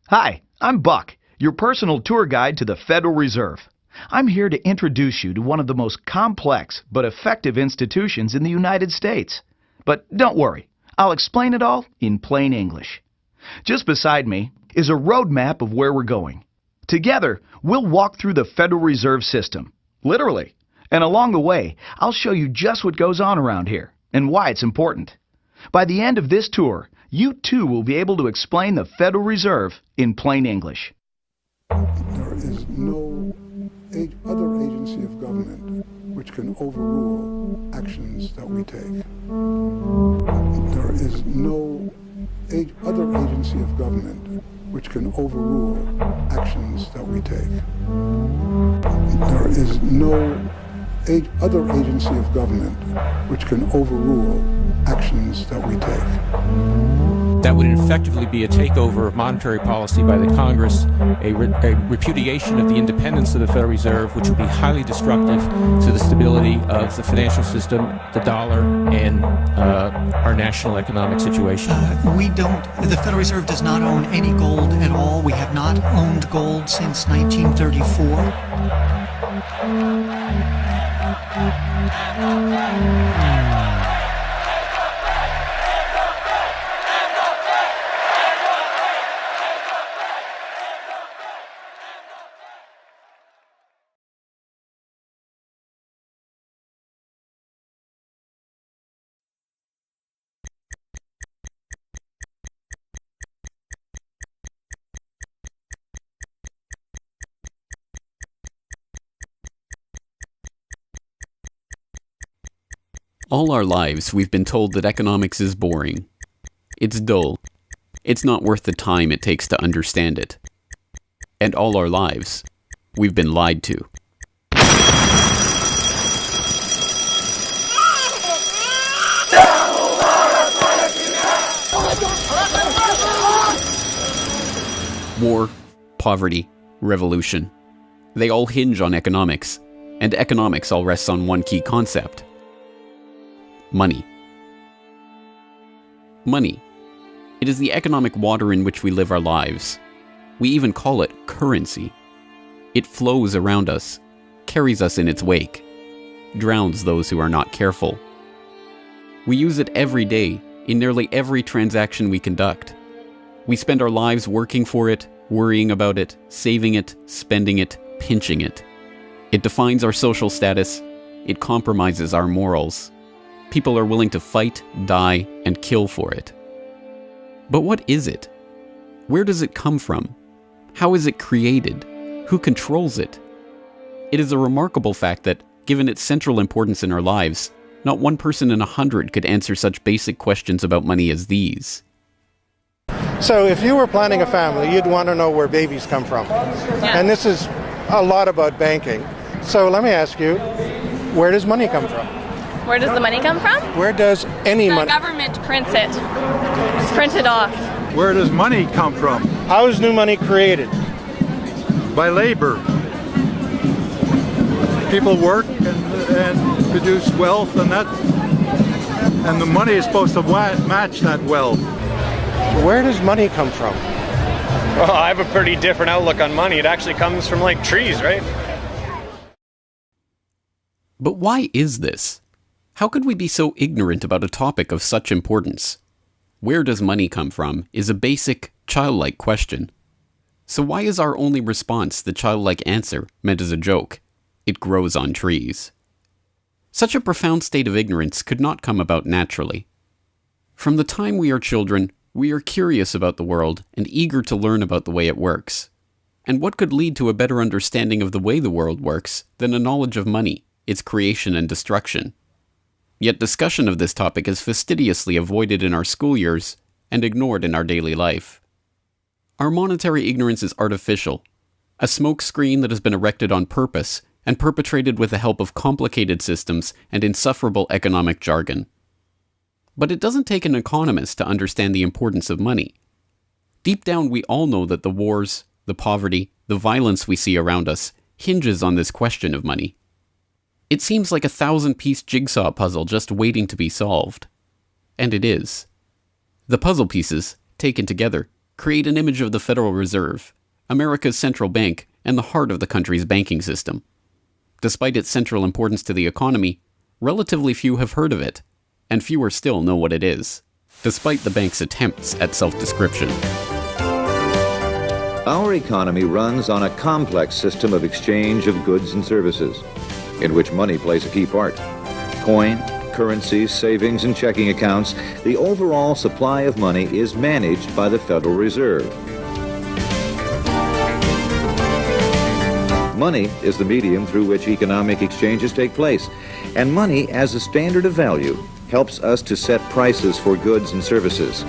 Hi, I'm Buck, your personal tour guide to the Federal Reserve. I'm here to introduce you to one of the most complex but effective institutions in the United States. But don't worry, I'll explain it all in plain English. Just beside me is a roadmap of where we're going. Together, we'll walk through the Federal Reserve System, literally. And along the way, I'll show you just what goes on around here and why it's important. By the end of this tour, you too will be able to explain the Federal Reserve in plain English. There is no other agency of government which can overrule actions that we take. There is no other agency of government which can overrule actions that we take. There is no other agency of government which can overrule actions that we take. That would effectively be a takeover of monetary policy by the Congress, a repudiation of the independence of the Federal Reserve, which would be highly destructive to the stability of the financial system, the dollar, and our national economic situation. The Federal Reserve does not own any gold at all. We have not owned gold since 1934. All our lives, we've been told that economics is boring. It's dull. It's not worth the time it takes to understand it. And all our lives, we've been lied to. War, poverty, revolution. They all hinge on economics, and economics all rests on one key concept. Money. Money. It is the economic water in which we live our lives. We even call it currency. It flows around us, carries us in its wake, drowns those who are not careful. We use it every day, in nearly every transaction we conduct. We spend our lives working for it, worrying about it, saving it, spending it, pinching it. It defines our social status. It compromises our morals. People are willing to fight, die, and kill for it. But what is it? Where does it come from? How is it created? Who controls it? It is a remarkable fact that, given its central importance in our lives, not one person in 100 could answer such basic questions about money as these. So if you were planning a family, you'd want to know where babies come from. Yeah. And this is a lot about banking. So let me ask you, where does money come from? Where does the money come from? Where does any money? The government prints it. It's printed off. Where does money come from? How is new money created? By labor. People work and produce wealth, and the money is supposed to match that wealth. Where does money come from? Well, I have a pretty different outlook on money. It actually comes from like trees, right? But why is this? How could we be so ignorant about a topic of such importance? Where does money come from is a basic, childlike question. So why is our only response the childlike answer meant as a joke? It grows on trees. Such a profound state of ignorance could not come about naturally. From the time we are children, we are curious about the world and eager to learn about the way it works. And what could lead to a better understanding of the way the world works than a knowledge of money, its creation and destruction? Yet discussion of this topic is fastidiously avoided in our school years and ignored in our daily life. Our monetary ignorance is artificial, a smokescreen that has been erected on purpose and perpetrated with the help of complicated systems and insufferable economic jargon. But it doesn't take an economist to understand the importance of money. Deep down, we all know that the wars, the poverty, the violence we see around us hinges on this question of money. It seems like a 1,000-piece jigsaw puzzle just waiting to be solved. And it is. The puzzle pieces, taken together, create an image of the Federal Reserve, America's central bank and the heart of the country's banking system. Despite its central importance to the economy, relatively few have heard of it, and fewer still know what it is, despite the bank's attempts at self-description. Our economy runs on a complex system of exchange of goods and services, in which money plays a key part. Coin, currencies, savings, and checking accounts, the overall supply of money is managed by the Federal Reserve. Money is the medium through which economic exchanges take place, and money as a standard of value helps us to set prices for goods and services.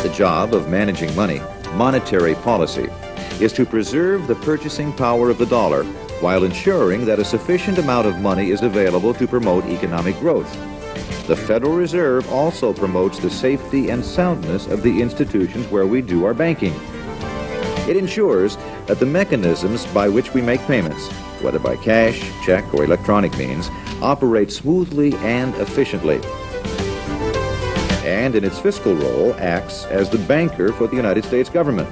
The job of managing money, monetary policy, is to preserve the purchasing power of the dollar while ensuring that a sufficient amount of money is available to promote economic growth. The Federal Reserve also promotes the safety and soundness of the institutions where we do our banking. It ensures that the mechanisms by which we make payments, whether by cash, check, or electronic means, operate smoothly and efficiently. And in its fiscal role, acts as the banker for the United States government.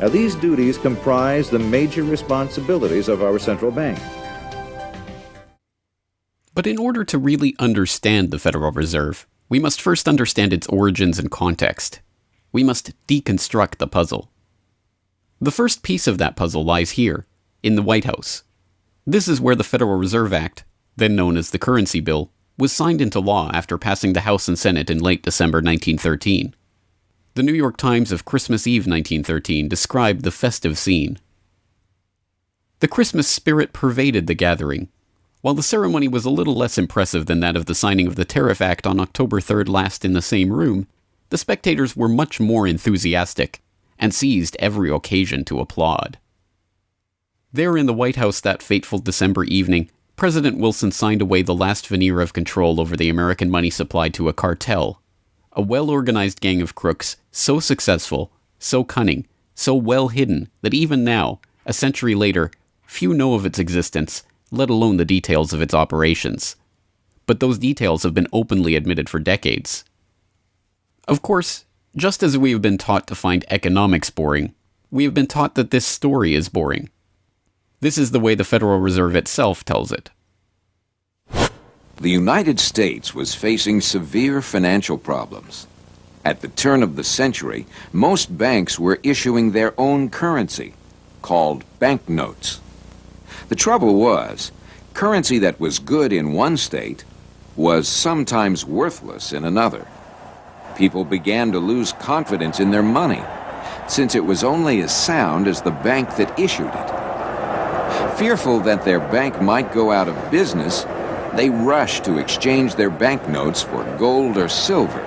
Now, these duties comprise the major responsibilities of our central bank. But in order to really understand the Federal Reserve, we must first understand its origins and context. We must deconstruct the puzzle. The first piece of that puzzle lies here, in the White House. This is where the Federal Reserve Act, then known as the Currency Bill, was signed into law after passing the House and Senate in late December 1913. The New York Times of Christmas Eve 1913 described the festive scene. The Christmas spirit pervaded the gathering. While the ceremony was a little less impressive than that of the signing of the Tariff Act on October 3rd last in the same room, the spectators were much more enthusiastic and seized every occasion to applaud. There in the White House that fateful December evening, President Wilson signed away the last veneer of control over the American money supply to a cartel, a well-organized gang of crooks so successful, so cunning, so well hidden that even now, a century later, few know of its existence, let alone the details of its operations. But those details have been openly admitted for decades. Of course, just as we have been taught to find economics boring, we have been taught that this story is boring. This is the way the Federal Reserve itself tells it. The United States was facing severe financial problems. At the turn of the century, most banks were issuing their own currency, called banknotes. The trouble was, currency that was good in one state was sometimes worthless in another. People began to lose confidence in their money, since it was only as sound as the bank that issued it. Fearful that their bank might go out of business, they rushed to exchange their banknotes for gold or silver.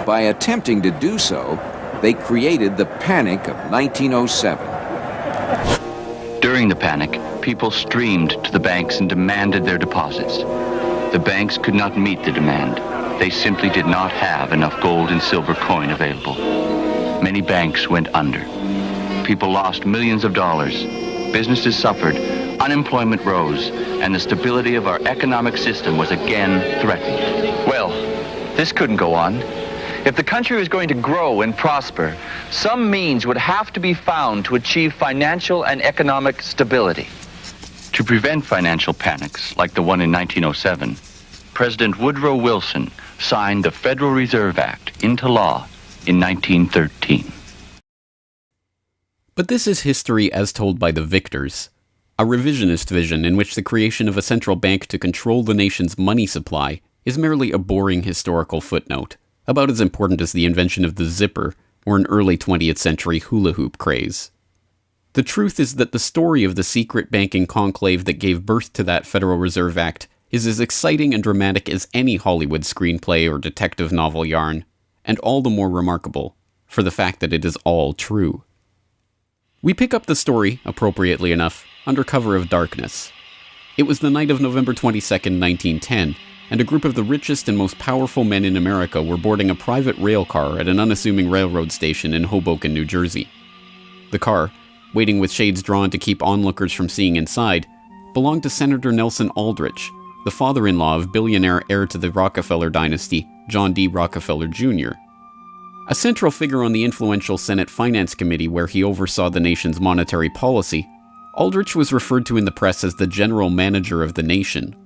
By attempting to do so, they created the Panic of 1907. During the panic, people streamed to the banks and demanded their deposits. The banks could not meet the demand. They simply did not have enough gold and silver coin available. Many banks went under. People lost millions of dollars. Businesses suffered, unemployment rose, and the stability of our economic system was again threatened. Well, this couldn't go on. If the country was going to grow and prosper, some means would have to be found to achieve financial and economic stability. To prevent financial panics like the one in 1907, President Woodrow Wilson signed the Federal Reserve Act into law in 1913. But this is history as told by the victors, a revisionist vision in which the creation of a central bank to control the nation's money supply is merely a boring historical footnote, about as important as the invention of the zipper or an early 20th century hula hoop craze. The truth is that the story of the secret banking conclave that gave birth to that Federal Reserve Act is as exciting and dramatic as any Hollywood screenplay or detective novel yarn, and all the more remarkable for the fact that it is all true. We pick up the story, appropriately enough, under cover of darkness. It was the night of November 22nd, 1910, and a group of the richest and most powerful men in America were boarding a private rail car at an unassuming railroad station in Hoboken, New Jersey. The car, waiting with shades drawn to keep onlookers from seeing inside, belonged to Senator Nelson Aldrich, the father-in-law of billionaire heir to the Rockefeller dynasty, John D. Rockefeller Jr. A central figure on the influential Senate Finance Committee where he oversaw the nation's monetary policy, Aldrich was referred to in the press as the general manager of the nation.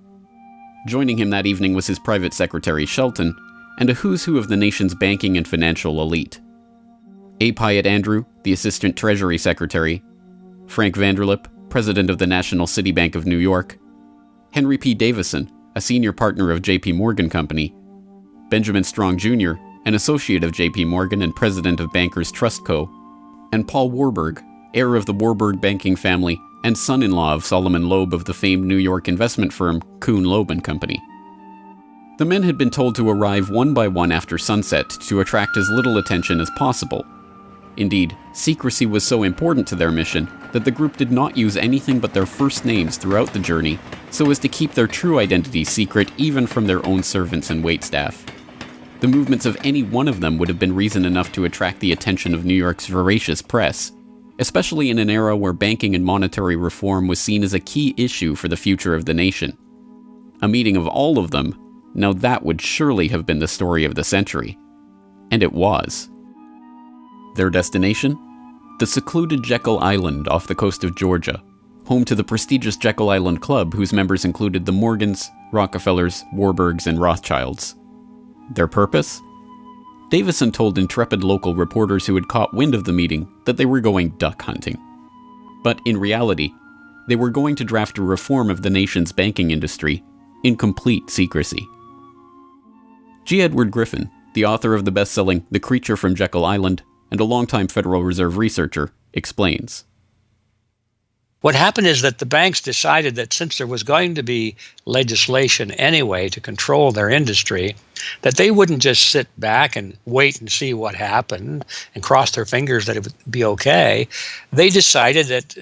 Joining him that evening was his private secretary Shelton, and a who's who of the nation's banking and financial elite. A. Pyatt Andrew, the Assistant Treasury Secretary, Frank Vanderlip, President of the National City Bank of New York, Henry P. Davison, a senior partner of J.P. Morgan Company, Benjamin Strong Jr., an associate of J.P. Morgan and president of Bankers Trust Co., and Paul Warburg, heir of the Warburg banking family and son-in-law of Solomon Loeb of the famed New York investment firm Kuhn Loeb and Company. The men had been told to arrive one by one after sunset to attract as little attention as possible. Indeed, secrecy was so important to their mission that the group did not use anything but their first names throughout the journey so as to keep their true identities secret even from their own servants and waitstaff. The movements of any one of them would have been reason enough to attract the attention of New York's voracious press, especially in an era where banking and monetary reform was seen as a key issue for the future of the nation. A meeting of all of them, now that would surely have been the story of the century. And it was. Their destination? The secluded Jekyll Island off the coast of Georgia, home to the prestigious Jekyll Island Club whose members included the Morgans, Rockefellers, Warburgs, and Rothschilds. Their purpose? Davison told intrepid local reporters who had caught wind of the meeting that they were going duck hunting. But in reality, they were going to draft a reform of the nation's banking industry in complete secrecy. G. Edward Griffin, the author of the best-selling The Creature from Jekyll Island and a longtime Federal Reserve researcher, explains. What happened is that the banks decided that since there was going to be legislation anyway to control their industry, that they wouldn't just sit back and wait and see what happened and cross their fingers that it would be okay. They decided that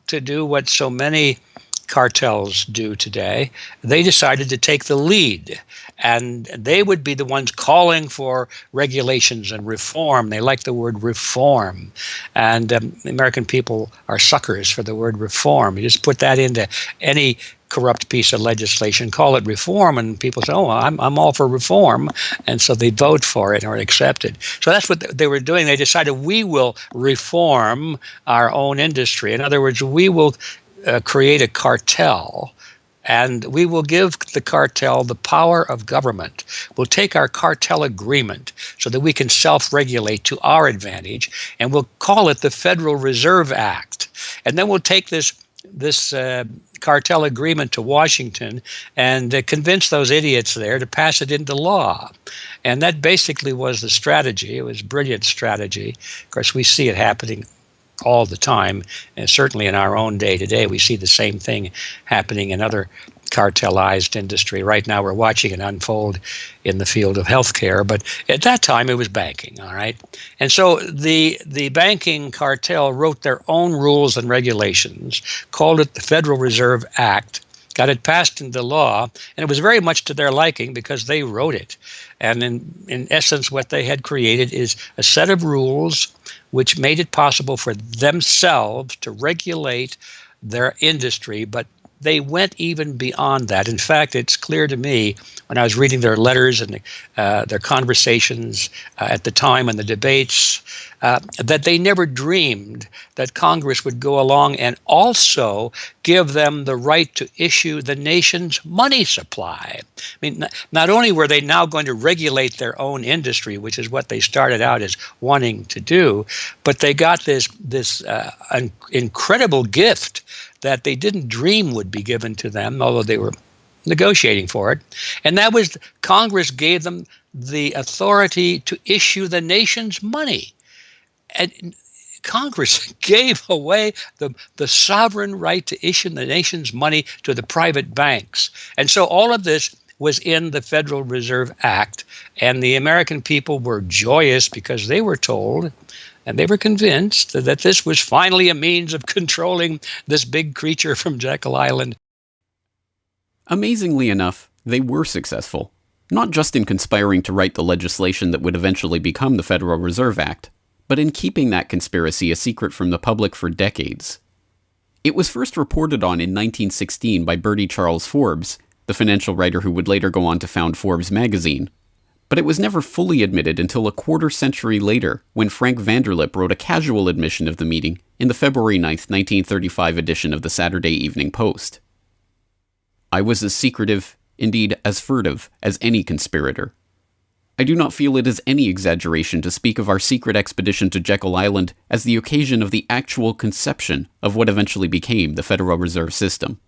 to do what so many cartels do today, they decided to take the lead. And they would be the ones calling for regulations and reform. They like the word reform. And the American people are suckers for the word reform. You just put that into any corrupt piece of legislation, call it reform, and people say, oh, I'm all for reform. And so they vote for it or accept it. So that's what they were doing. They decided we will reform our own industry. In other words, we will create a cartel, and we will give the cartel the power of government. We'll take our cartel agreement so that we can self-regulate to our advantage, and we'll call it the Federal Reserve Act. And then we'll take this cartel agreement to Washington and convince those idiots there to pass it into law. And that basically was the strategy. It was a brilliant strategy. Of course, we see it happening all the time, and certainly in our own day today, we see the same thing happening in other cartelized industry. Right now, we're watching it unfold in the field of healthcare, but at that time, it was banking, all right? And so the banking cartel wrote their own rules and regulations, called it the Federal Reserve Act, got it passed into law, and it was very much to their liking because they wrote it. And in essence, what they had created is a set of rules which made it possible for themselves to regulate their industry, but they went even beyond that. In fact, it's clear to me when I was reading their letters and their conversations at the time and the debates that they never dreamed that Congress would go along and also give them the right to issue the nation's money supply. I mean, not only were they now going to regulate their own industry, which is what they started out as wanting to do, but they got this incredible gift that they didn't dream would be given to them, although they were negotiating for it. And that was Congress gave them the authority to issue the nation's money. And Congress gave away the sovereign right to issue the nation's money to the private banks. And so all of this was in the Federal Reserve Act, and the American people were joyous because they were told and they were convinced that this was finally a means of controlling this big creature from Jekyll Island. Amazingly enough, they were successful, not just in conspiring to write the legislation that would eventually become the Federal Reserve Act, but in keeping that conspiracy a secret from the public for decades. It was first reported on in 1916 by Bertie Charles Forbes, the financial writer who would later go on to found Forbes magazine. But it was never fully admitted until a quarter-century later, when Frank Vanderlip wrote a casual admission of the meeting in the February 9, 1935 edition of the Saturday Evening Post. I was as secretive, indeed as furtive, as any conspirator. I do not feel it is any exaggeration to speak of our secret expedition to Jekyll Island as the occasion of the actual conception of what eventually became the Federal Reserve System.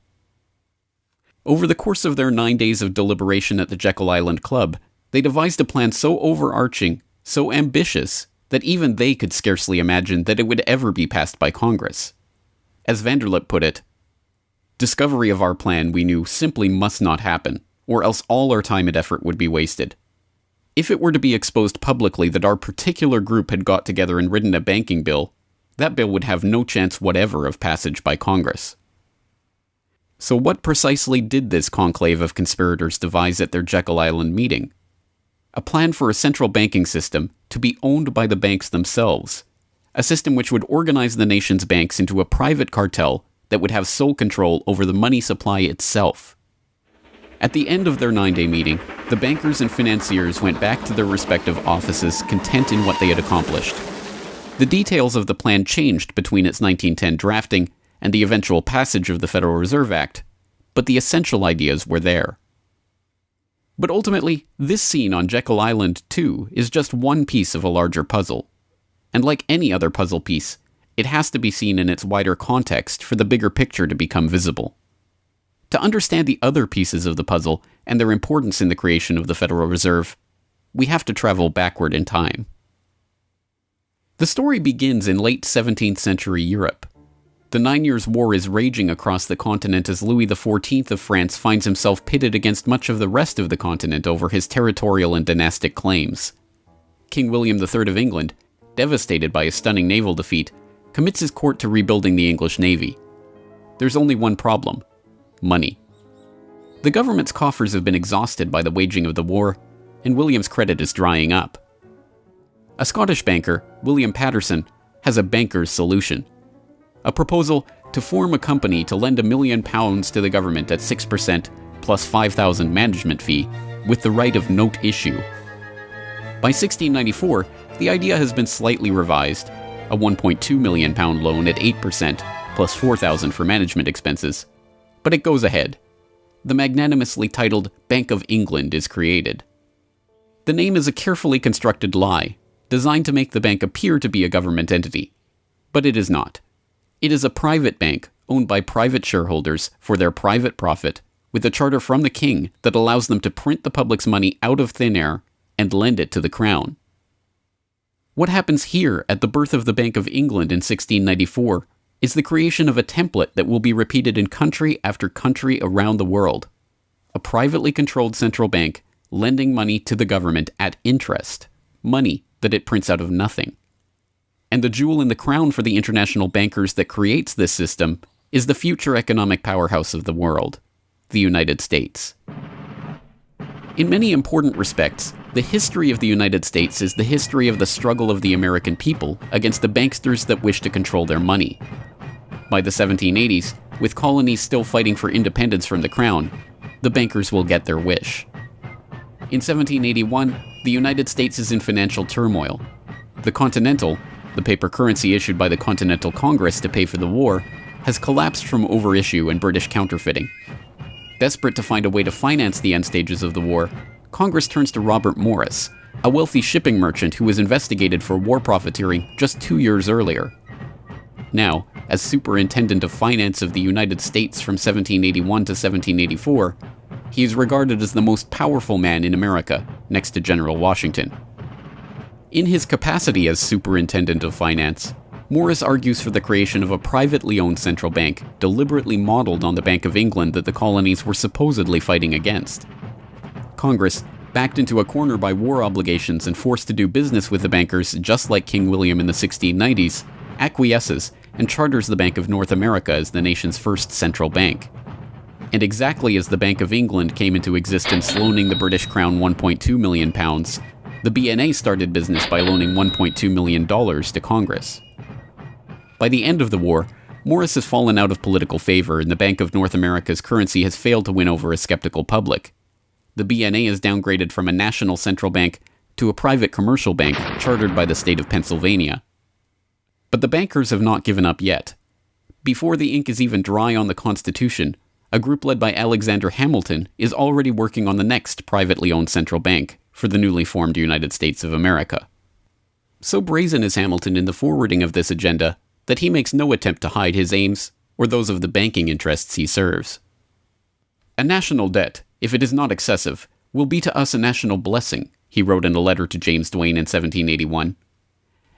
Over the course of their 9 days of deliberation at the Jekyll Island Club, they devised a plan so overarching, so ambitious, that even they could scarcely imagine that it would ever be passed by Congress. As Vanderlip put it, discovery of our plan, we knew, simply must not happen, or else all our time and effort would be wasted. If it were to be exposed publicly that our particular group had got together and written a banking bill, that bill would have no chance whatever of passage by Congress. So what precisely did this conclave of conspirators devise at their Jekyll Island meeting? A plan for a central banking system to be owned by the banks themselves, a system which would organize the nation's banks into a private cartel that would have sole control over the money supply itself. At the end of their 9-day meeting, the bankers and financiers went back to their respective offices content in what they had accomplished. The details of the plan changed between its 1910 drafting and the eventual passage of the Federal Reserve Act, but the essential ideas were there. But ultimately, this scene on Jekyll Island, too, is just one piece of a larger puzzle. And like any other puzzle piece, it has to be seen in its wider context for the bigger picture to become visible. To understand the other pieces of the puzzle and their importance in the creation of the Federal Reserve, we have to travel backward in time. The story begins in late 17th century Europe. The 9 Years' War is raging across the continent as Louis XIV of France finds himself pitted against much of the rest of the continent over his territorial and dynastic claims. King William III of England, devastated by a stunning naval defeat, commits his court to rebuilding the English navy. There's only one problem: money. The government's coffers have been exhausted by the waging of the war, and William's credit is drying up. A Scottish banker, William Patterson, has a banker's solution. A proposal to form a company to lend £1 million to the government at 6% plus £5,000 management fee, with the right of note issue. By 1694, the idea has been slightly revised, a £1.2 million loan at 8% plus £4,000 for management expenses, but it goes ahead. The magnanimously titled Bank of England is created. The name is a carefully constructed lie, designed to make the bank appear to be a government entity, but it is not. It is a private bank owned by private shareholders for their private profit, with a charter from the king that allows them to print the public's money out of thin air and lend it to the crown. What happens here at the birth of the Bank of England in 1694 is the creation of a template that will be repeated in country after country around the world. A privately controlled central bank lending money to the government at interest, money that it prints out of nothing. And the jewel in the crown for the international bankers that creates this system is the future economic powerhouse of the world, the United States. In many important respects, the history of the United States is the history of the struggle of the American people against the banksters that wish to control their money. By the 1780s, with colonies still fighting for independence from the crown, the bankers will get their wish. In 1781, the United States is in financial turmoil. The Continental, the paper currency issued by the Continental Congress to pay for the war, has collapsed from overissue and British counterfeiting. Desperate to find a way to finance the end stages of the war, Congress turns to Robert Morris, a wealthy shipping merchant who was investigated for war profiteering just 2 years earlier. Now, as Superintendent of Finance of the United States from 1781 to 1784, he is regarded as the most powerful man in America, next to General Washington. In his capacity as Superintendent of Finance, Morris argues for the creation of a privately owned central bank deliberately modeled on the Bank of England that the colonies were supposedly fighting against. Congress, backed into a corner by war obligations and forced to do business with the bankers just like King William in the 1690s, acquiesces and charters the Bank of North America as the nation's first central bank. And exactly as the Bank of England came into existence loaning the British Crown £1.2 million, the BNA started business by loaning $1.2 million to Congress. By the end of the war, Morris has fallen out of political favor and the Bank of North America's currency has failed to win over a skeptical public. the BNA is downgraded from a national central bank to a private commercial bank chartered by the state of Pennsylvania. But the bankers have not given up yet. Before the ink is even dry on the Constitution, a group led by Alexander Hamilton is already working on the next privately owned central bank for the newly formed United States of America. So brazen is Hamilton in the forwarding of this agenda that he makes no attempt to hide his aims or those of the banking interests he serves. A national debt, if it is not excessive, will be to us a national blessing, he wrote in a letter to James Duane in 1781.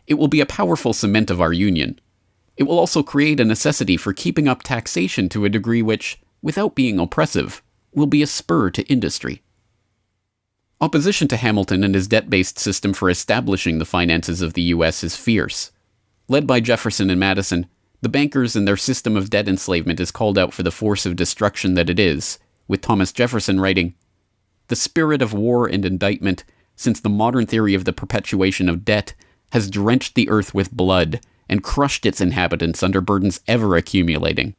It will be a powerful cement of our union. It will also create a necessity for keeping up taxation to a degree which, without being oppressive, will be a spur to industry. Opposition to Hamilton and his debt-based system for establishing the finances of the U.S. is fierce. Led by Jefferson and Madison, the bankers and their system of debt enslavement is called out for the force of destruction that it is, with Thomas Jefferson writing, "The spirit of war and indictment, since the modern theory of the perpetuation of debt, has drenched the earth with blood and crushed its inhabitants under burdens ever accumulating."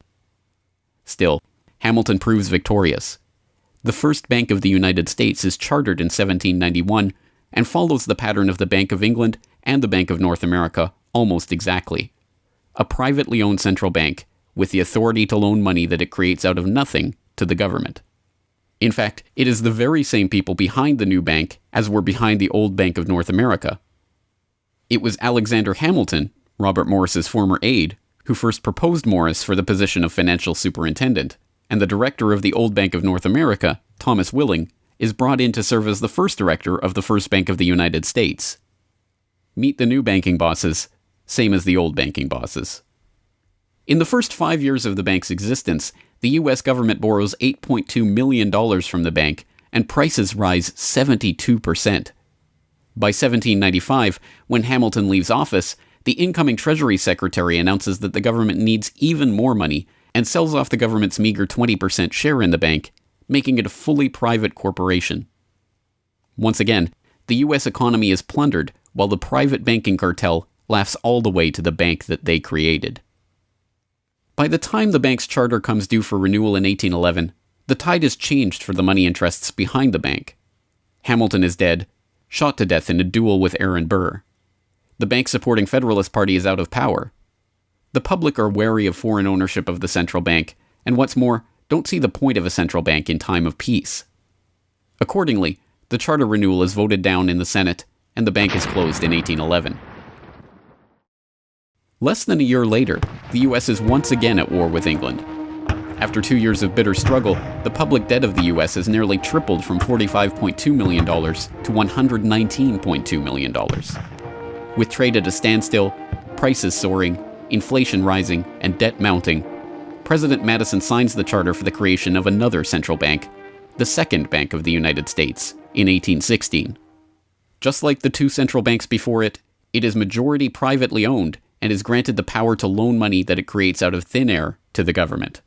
Still, Hamilton proves victorious. The first Bank of the United States is chartered in 1791 and follows the pattern of the Bank of England and the Bank of North America almost exactly. A privately owned central bank with the authority to loan money that it creates out of nothing to the government. In fact, it is the very same people behind the new bank as were behind the old Bank of North America. It was Alexander Hamilton, Robert Morris's former aide, who first proposed Morris for the position of financial superintendent, and the director of the old Bank of North America, Thomas Willing, is brought in to serve as the first director of the First Bank of the United States. Meet the new banking bosses, same as the old banking bosses. In the first 5 years of the bank's existence, the U.S. government borrows $8.2 million from the bank, and prices rise 72%. By 1795, when Hamilton leaves office, the incoming Treasury Secretary announces that the government needs even more money and sells off the government's meager 20% share in the bank, making it a fully private corporation. Once again, the U.S. economy is plundered while the private banking cartel laughs all the way to the bank that they created. By the time the bank's charter comes due for renewal in 1811, the tide has changed for the money interests behind the bank. Hamilton is dead, shot to death in a duel with Aaron Burr. The bank-supporting Federalist Party is out of power. The public are wary of foreign ownership of the central bank, and what's more, don't see the point of a central bank in time of peace. Accordingly, the charter renewal is voted down in the Senate, and the bank is closed in 1811. Less than a year later, the U.S. is once again at war with England. After 2 years of bitter struggle, the public debt of the U.S. has nearly tripled from $45.2 million to $119.2 million. With trade at a standstill, prices soaring, inflation rising, and debt mounting, President Madison signs the charter for the creation of another central bank, the Second Bank of the United States, in 1816. Just like the two central banks before it, it is majority privately owned and is granted the power to loan money that it creates out of thin air to the government.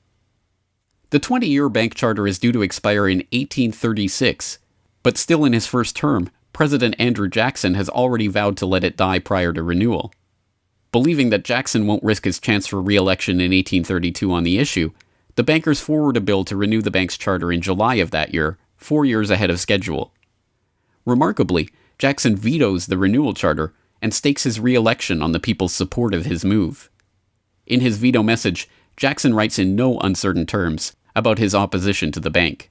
The 20-year bank charter is due to expire in 1836, but still in his first term, President Andrew Jackson has already vowed to let it die prior to renewal. Believing that Jackson won't risk his chance for re-election in 1832 on the issue, the bankers forward a bill to renew the bank's charter in July of that year, 4 years ahead of schedule. Remarkably, Jackson vetoes the renewal charter and stakes his re-election on the people's support of his move. In his veto message, Jackson writes in no uncertain terms about his opposition to the bank.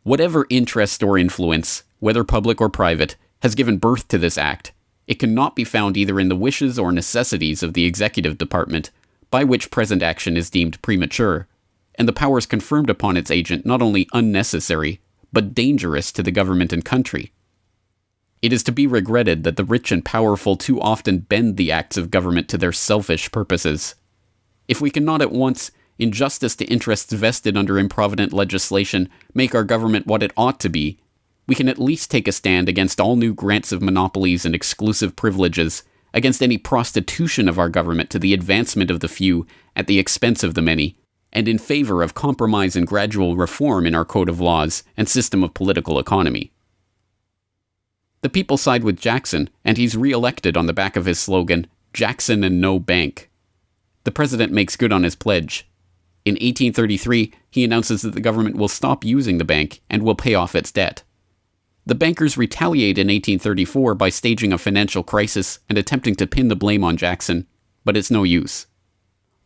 Whatever interest or influence, whether public or private, has given birth to this act, it cannot be found either in the wishes or necessities of the executive department, by which present action is deemed premature, and the powers confirmed upon its agent not only unnecessary, but dangerous to the government and country. It is to be regretted that the rich and powerful too often bend the acts of government to their selfish purposes. If we cannot at once, in justice to interests vested under improvident legislation, make our government what it ought to be, we can at least take a stand against all new grants of monopolies and exclusive privileges, against any prostitution of our government to the advancement of the few at the expense of the many, and in favor of compromise and gradual reform in our code of laws and system of political economy. The people side with Jackson, and he's re-elected on the back of his slogan, "Jackson and no bank." The president makes good on his pledge. In 1833, he announces that the government will stop using the bank and will pay off its debt. The bankers retaliate in 1834 by staging a financial crisis and attempting to pin the blame on Jackson, but it's no use.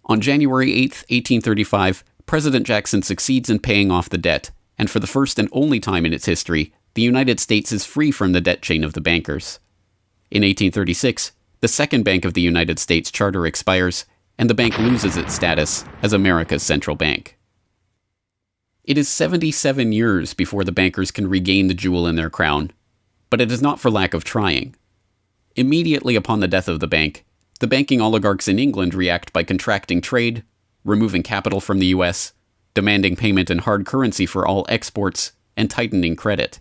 On January 8, 1835, President Jackson succeeds in paying off the debt, and for the first and only time in its history, the United States is free from the debt chain of the bankers. In 1836, the Second Bank of the United States charter expires, and the bank loses its status as America's central bank. It is 77 years before the bankers can regain the jewel in their crown, but it is not for lack of trying. Immediately upon the death of the bank, the banking oligarchs in England react by contracting trade, removing capital from the US, demanding payment in hard currency for all exports, and tightening credit.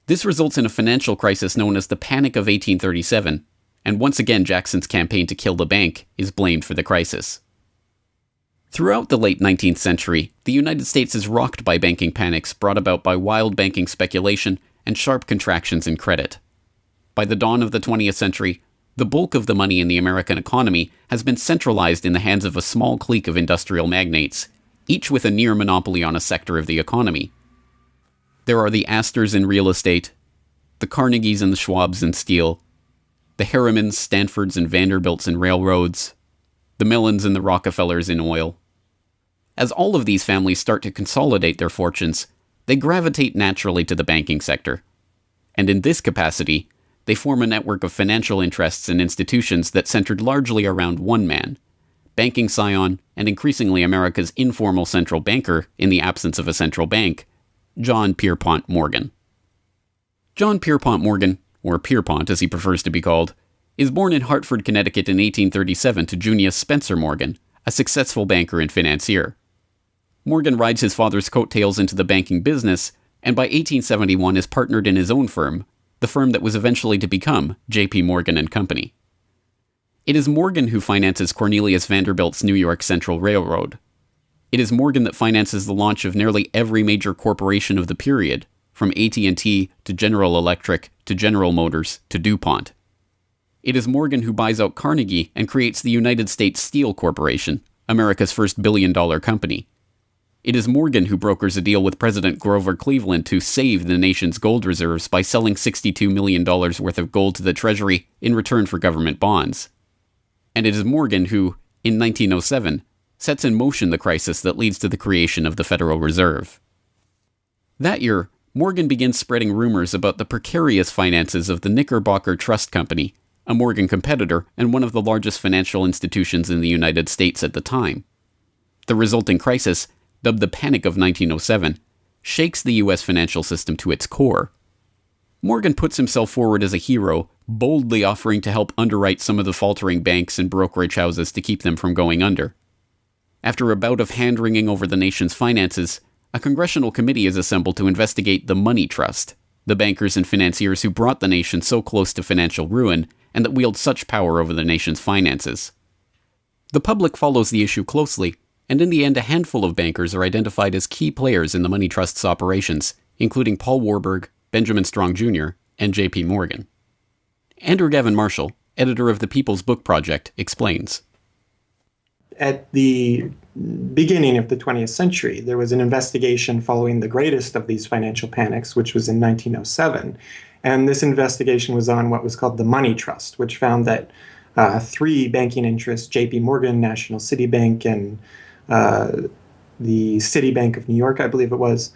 This results in a financial crisis known as the Panic of 1837, and once again Jackson's campaign to kill the bank is blamed for the crisis. Throughout the late 19th century, the United States is rocked by banking panics brought about by wild banking speculation and sharp contractions in credit. By the dawn of the 20th century, the bulk of the money in the American economy has been centralized in the hands of a small clique of industrial magnates, each with a near monopoly on a sector of the economy. There are the Astors in real estate, the Carnegies and the Schwabs in steel, the Harrimans, Stanfords, and Vanderbilts in railroads, the Mellons and the Rockefellers in oil. As all of these families start to consolidate their fortunes, they gravitate naturally to the banking sector. And in this capacity, they form a network of financial interests and institutions that centered largely around one man, banking scion and increasingly America's informal central banker in the absence of a central bank, John Pierpont Morgan. John Pierpont Morgan, or Pierpont as he prefers to be called, is born in Hartford, Connecticut in 1837 to Junius Spencer Morgan, a successful banker and financier. Morgan rides his father's coattails into the banking business, and by 1871 is partnered in his own firm, the firm that was eventually to become J.P. Morgan and Company. It is Morgan who finances Cornelius Vanderbilt's New York Central Railroad. It is Morgan that finances the launch of nearly every major corporation of the period, from AT&T to General Electric to General Motors to DuPont. It is Morgan who buys out Carnegie and creates the United States Steel Corporation, America's first billion-dollar company. It is Morgan who brokers a deal with President Grover Cleveland to save the nation's gold reserves by selling $62 million worth of gold to the Treasury in return for government bonds. And it is Morgan who, in 1907, sets in motion the crisis that leads to the creation of the Federal Reserve. That year, Morgan begins spreading rumors about the precarious finances of the Knickerbocker Trust Company, a Morgan competitor and one of the largest financial institutions in the United States at the time. The resulting crisis, dubbed the Panic of 1907, shakes the U.S. financial system to its core. Morgan puts himself forward as a hero, boldly offering to help underwrite some of the faltering banks and brokerage houses to keep them from going under. After a bout of hand-wringing over the nation's finances, a congressional committee is assembled to investigate the Money Trust, the bankers and financiers who brought the nation so close to financial ruin and that wield such power over the nation's finances. The public follows the issue closely, and in the end a handful of bankers are identified as key players in the Money Trust's operations, including Paul Warburg, Benjamin Strong Jr., and J.P. Morgan. Andrew Gavin Marshall, editor of the People's Book Project, explains. At the beginning of the 20th century, there was an investigation following the greatest of these financial panics, which was in 1907. And this investigation was on what was called the Money Trust, which found that three banking interests, J.P. Morgan, National City Bank, and the Citibank of New York, I believe it was,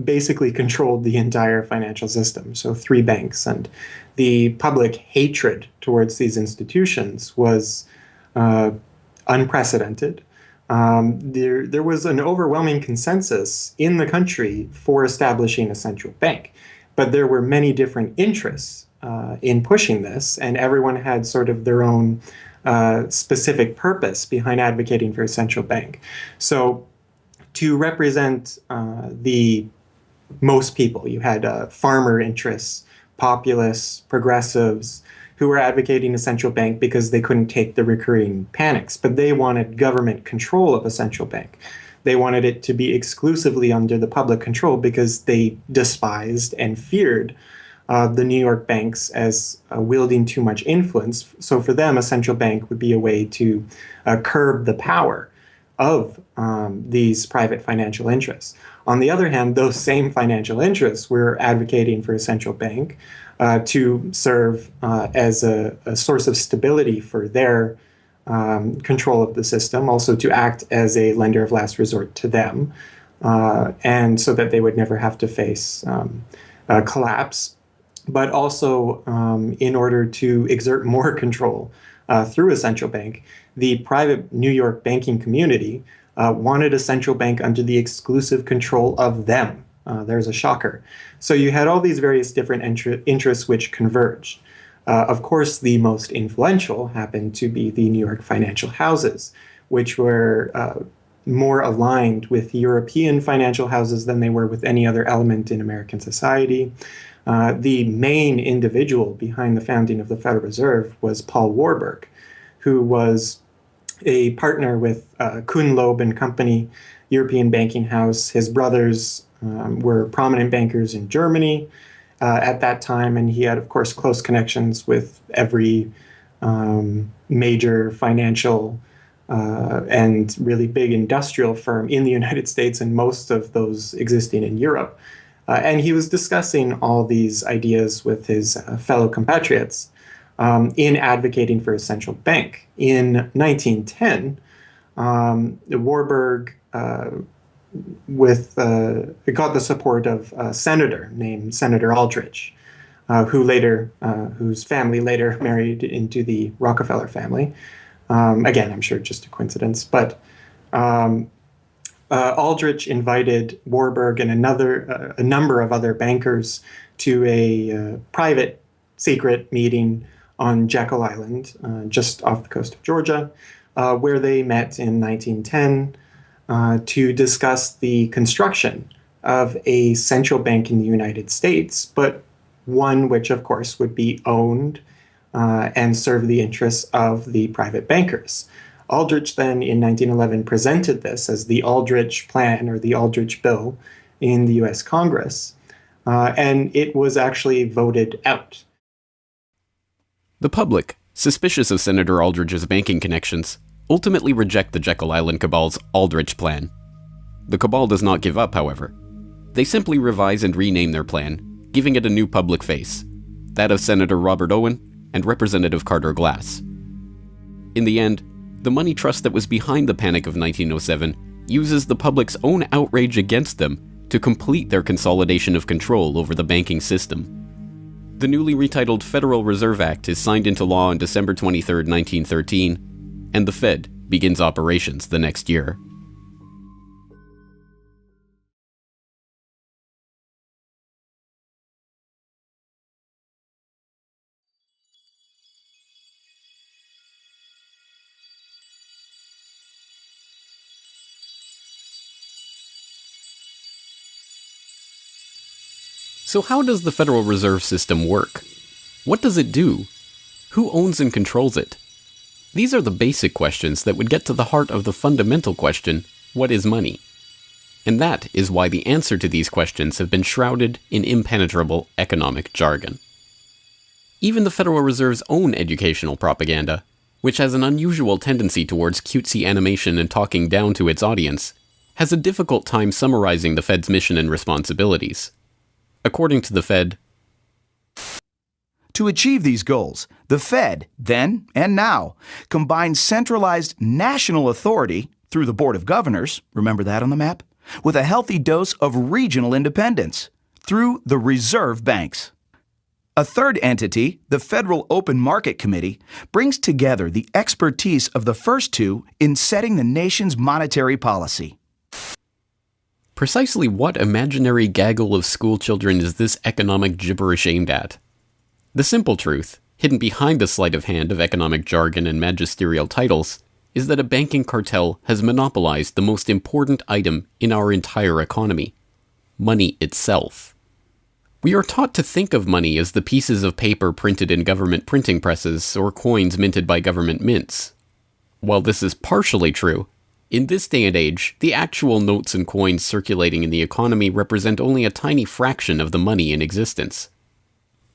basically controlled the entire financial system. So three banks. And the public hatred towards these institutions was unprecedented. There was an overwhelming consensus in the country for establishing a central bank. But there were many different interests in pushing this, and everyone had sort of their own specific purpose behind advocating for a central bank. So to represent the most people, you had farmer interests, populists, progressives, who were advocating a central bank because they couldn't take the recurring panics, but they wanted government control of a central bank. They wanted it to be exclusively under the public control because they despised and feared the New York banks as wielding too much influence. So for them, a central bank would be a way to curb the power of these private financial interests. On the other hand, those same financial interests were advocating for a central bank to serve as a source of stability for their control of the system, also to act as a lender of last resort to them, and so that they would never have to face collapse, but also in order to exert more control through a central bank. The private New York banking community wanted a central bank under the exclusive control of them. There's a shocker. So you had all these various different interests which converged. Of course, the most influential happened to be the New York financial houses, which were more aligned with European financial houses than they were with any other element in American society. The main individual behind the founding of the Federal Reserve was Paul Warburg, who was a partner with Kuhn, Loeb and Company, European banking house. His brothers were prominent bankers in Germany at that time, and he had, of course, close connections with every major financial and really big industrial firm in the United States, and most of those existing in Europe. And he was discussing all these ideas with his fellow compatriots in advocating for a central bank. In 1910, Warburg got the support of a senator named Senator Aldrich, whose family later married into the Rockefeller family. Again, I'm sure just a coincidence, but Aldrich invited Warburg and a number of other bankers to a private secret meeting on Jekyll Island, just off the coast of Georgia, where they met in 1910 to discuss the construction of a central bank in the United States, but one which, of course, would be owned and serve the interests of the private bankers. Aldrich then, in 1911, presented this as the Aldrich Plan or the Aldrich Bill in the U.S. Congress, and it was actually voted out. The public, suspicious of Senator Aldrich's banking connections, ultimately reject the Jekyll Island Cabal's Aldrich Plan. The Cabal does not give up, however. They simply revise and rename their plan, giving it a new public face, that of Senator Robert Owen and Representative Carter Glass. In the end, the money trust that was behind the Panic of 1907 uses the public's own outrage against them to complete their consolidation of control over the banking system. The newly retitled Federal Reserve Act is signed into law on December 23, 1913, and the Fed begins operations the next year. So how does the Federal Reserve System work? What does it do? Who owns and controls it? These are the basic questions that would get to the heart of the fundamental question, what is money? And that is why the answer to these questions have been shrouded in impenetrable economic jargon. Even the Federal Reserve's own educational propaganda, which has an unusual tendency towards cutesy animation and talking down to its audience, has a difficult time summarizing the Fed's mission and responsibilities. According to the Fed, to achieve these goals, the Fed, then and now, combines centralized national authority through the Board of Governors, remember that on the map, with a healthy dose of regional independence through the reserve banks. A third entity, the Federal Open Market Committee, brings together the expertise of the first two in setting the nation's monetary policy. Precisely what imaginary gaggle of schoolchildren is this economic gibberish aimed at? The simple truth, hidden behind the sleight of hand of economic jargon and magisterial titles, is that a banking cartel has monopolized the most important item in our entire economy: money itself. We are taught to think of money as the pieces of paper printed in government printing presses or coins minted by government mints. While this is partially true, in this day and age, the actual notes and coins circulating in the economy represent only a tiny fraction of the money in existence.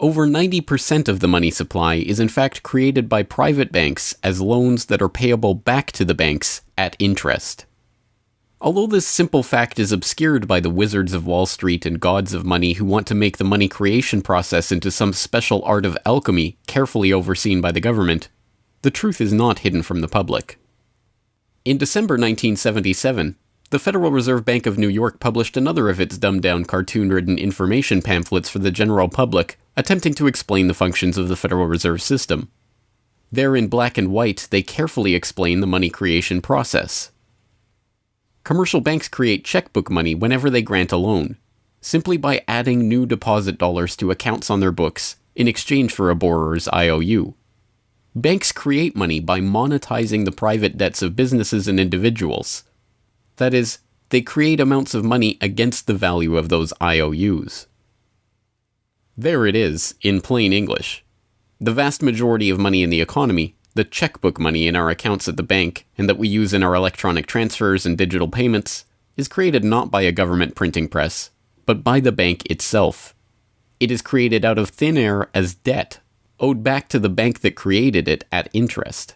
Over 90% of the money supply is in fact created by private banks as loans that are payable back to the banks at interest. Although this simple fact is obscured by the wizards of Wall Street and gods of money who want to make the money creation process into some special art of alchemy carefully overseen by the government, the truth is not hidden from the public. In December 1977, the Federal Reserve Bank of New York published another of its dumbed-down cartoon-ridden information pamphlets for the general public, attempting to explain the functions of the Federal Reserve System. There in black and white, they carefully explain the money creation process. Commercial banks create checkbook money whenever they grant a loan, simply by adding new deposit dollars to accounts on their books in exchange for a borrower's IOU. Banks create money by monetizing the private debts of businesses and individuals. That is, they create amounts of money against the value of those IOUs. There it is, in plain English. The vast majority of money in the economy, the checkbook money in our accounts at the bank and that we use in our electronic transfers and digital payments, is created not by a government printing press, but by the bank itself. It is created out of thin air as debt, owed back to the bank that created it at interest.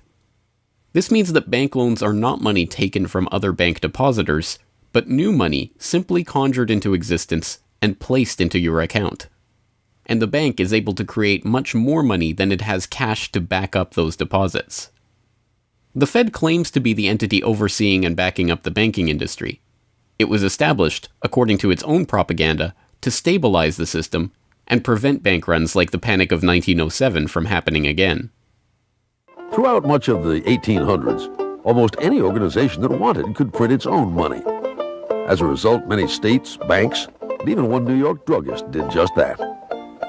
This means that bank loans are not money taken from other bank depositors, but new money simply conjured into existence and placed into your account. And the bank is able to create much more money than it has cash to back up those deposits. The Fed claims to be the entity overseeing and backing up the banking industry. It was established, according to its own propaganda, to stabilize the system and prevent bank runs like the Panic of 1907 from happening again. Throughout much of the 1800s, almost any organization that wanted could print its own money. As a result, many states, banks, and even one New York druggist did just that.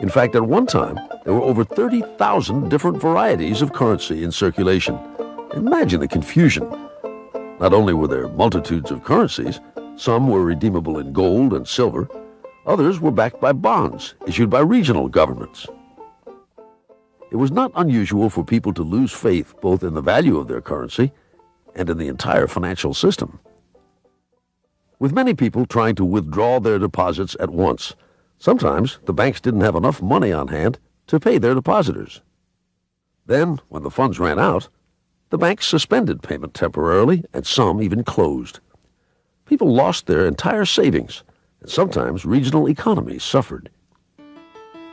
In fact, at one time, there were over 30,000 different varieties of currency in circulation. Imagine the confusion. Not only were there multitudes of currencies, some were redeemable in gold and silver, others were backed by bonds issued by regional governments. It was not unusual for people to lose faith both in the value of their currency and in the entire financial system. With many people trying to withdraw their deposits at once, sometimes the banks didn't have enough money on hand to pay their depositors. Then, when the funds ran out, the banks suspended payment temporarily, and some even closed. People lost their entire savings, and sometimes regional economies suffered.